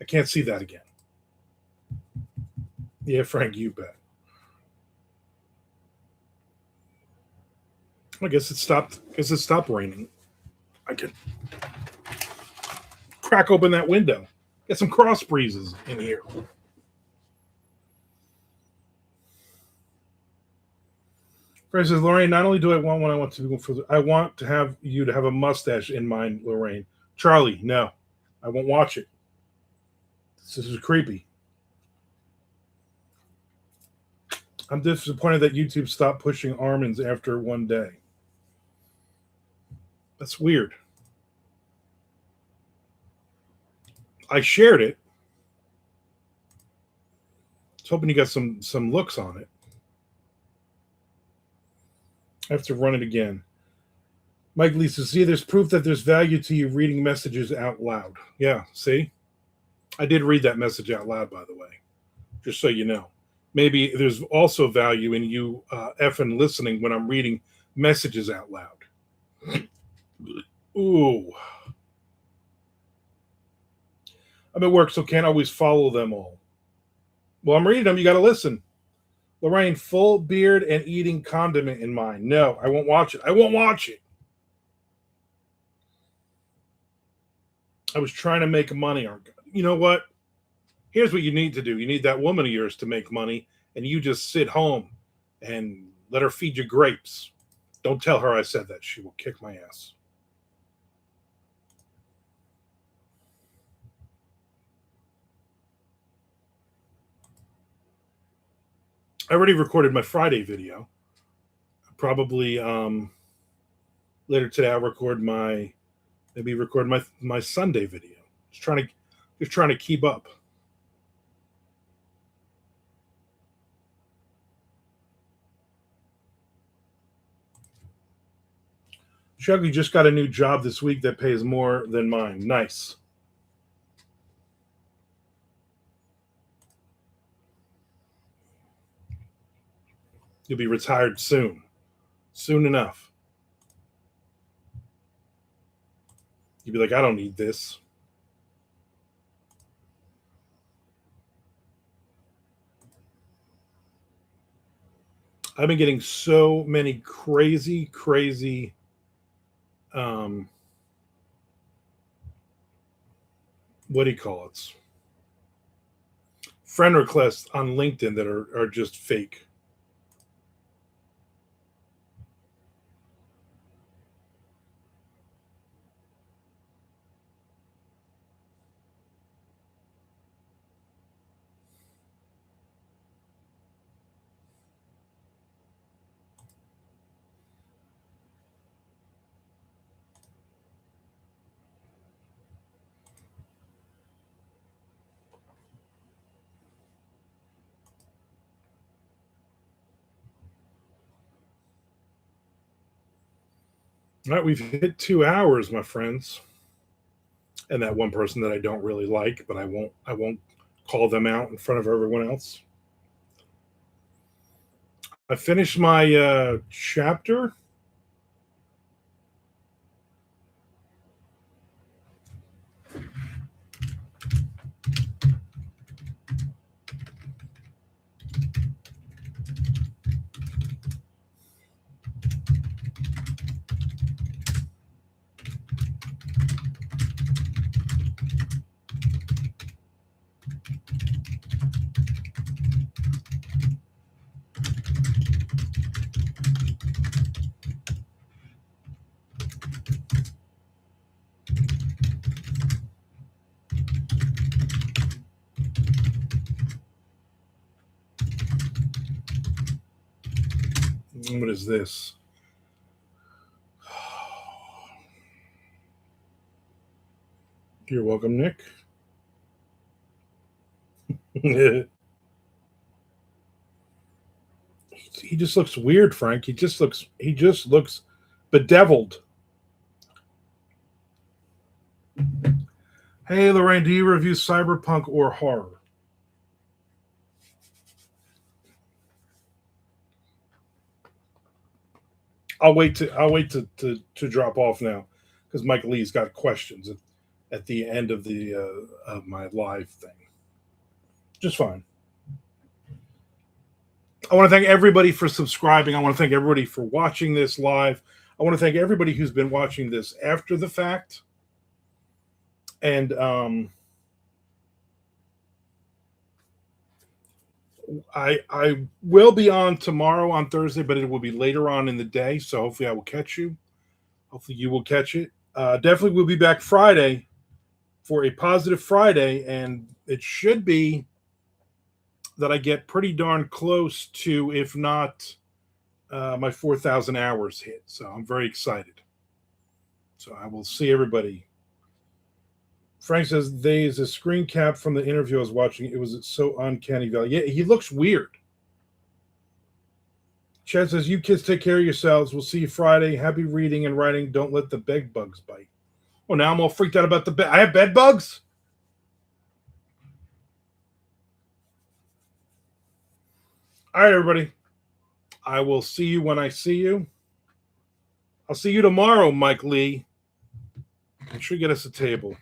Speaker 1: I can't see that again. Yeah, Frank, you bet. I guess it stopped. Raining. I can crack open that window. Get some cross breezes in here. Frank says, Lorraine, not only do I want one, I want to have you to have a mustache in mind, Lorraine. Charlie, no. I won't watch it. This is creepy. I'm disappointed that YouTube stopped pushing almonds after one day. That's weird. I shared it. I was hoping you got some looks on it. I have to run it again. Mike Lee says, see, there's proof that there's value to you reading messages out loud. Yeah, see? I did read that message out loud, by the way, just so you know. Maybe there's also value in you effing listening when I'm reading messages out loud. Ooh. I'm at work, so can't always follow them all. Well, I'm reading them. You got to listen. Lorraine, full beard and eating condiment in mind. No, I won't watch it. I won't watch it. I was trying to make money. You know what? Here's what you need to do. You need that woman of yours to make money, and you just sit home and let her feed you grapes. Don't tell her I said that. She will kick my ass. I already recorded my Friday video. probably later today I'll record my Sunday video. Just trying to keep up. Shuggy just got a new job this week that pays more than mine. Nice. You'll be retired soon. Soon enough. You'll be like, I don't need this. I've been getting so many crazy what do you call it? Friend requests on LinkedIn that are just fake. All right, we've hit 2 hours, my friends. And that one person that I don't really like, but I won't call them out in front of everyone else. I finished my chapter. What is this? You're welcome, Nick. He just looks weird, Frank. He just looks bedeviled. Hey, Lorraine, do you review cyberpunk or horror? I'll wait to drop off now because Mike Lee's got questions at the end of the of my live thing. Just fine. I want to thank everybody for subscribing. I want to thank everybody for watching this live. I want to thank everybody who's been watching this after the fact. And I will be on tomorrow on Thursday, but it will be later on in the day. So hopefully I will catch you. Hopefully you will catch it. Definitely we'll be back Friday for a positive Friday, and it should be that I get pretty darn close to, if not my 4,000 hours hit. So I'm very excited. So I will see everybody. Frank says there is a screen cap from the interview I was watching. It was so uncanny valley. Yeah, he looks weird. Chad says, you kids take care of yourselves. We'll see you Friday. Happy reading and writing. Don't let the bed bugs bite. Well, now I'm all freaked out about the bed. I have bed bugs? All right, everybody. I will see you when I see you. I'll see you tomorrow, Mike Lee. Make sure you get us a table.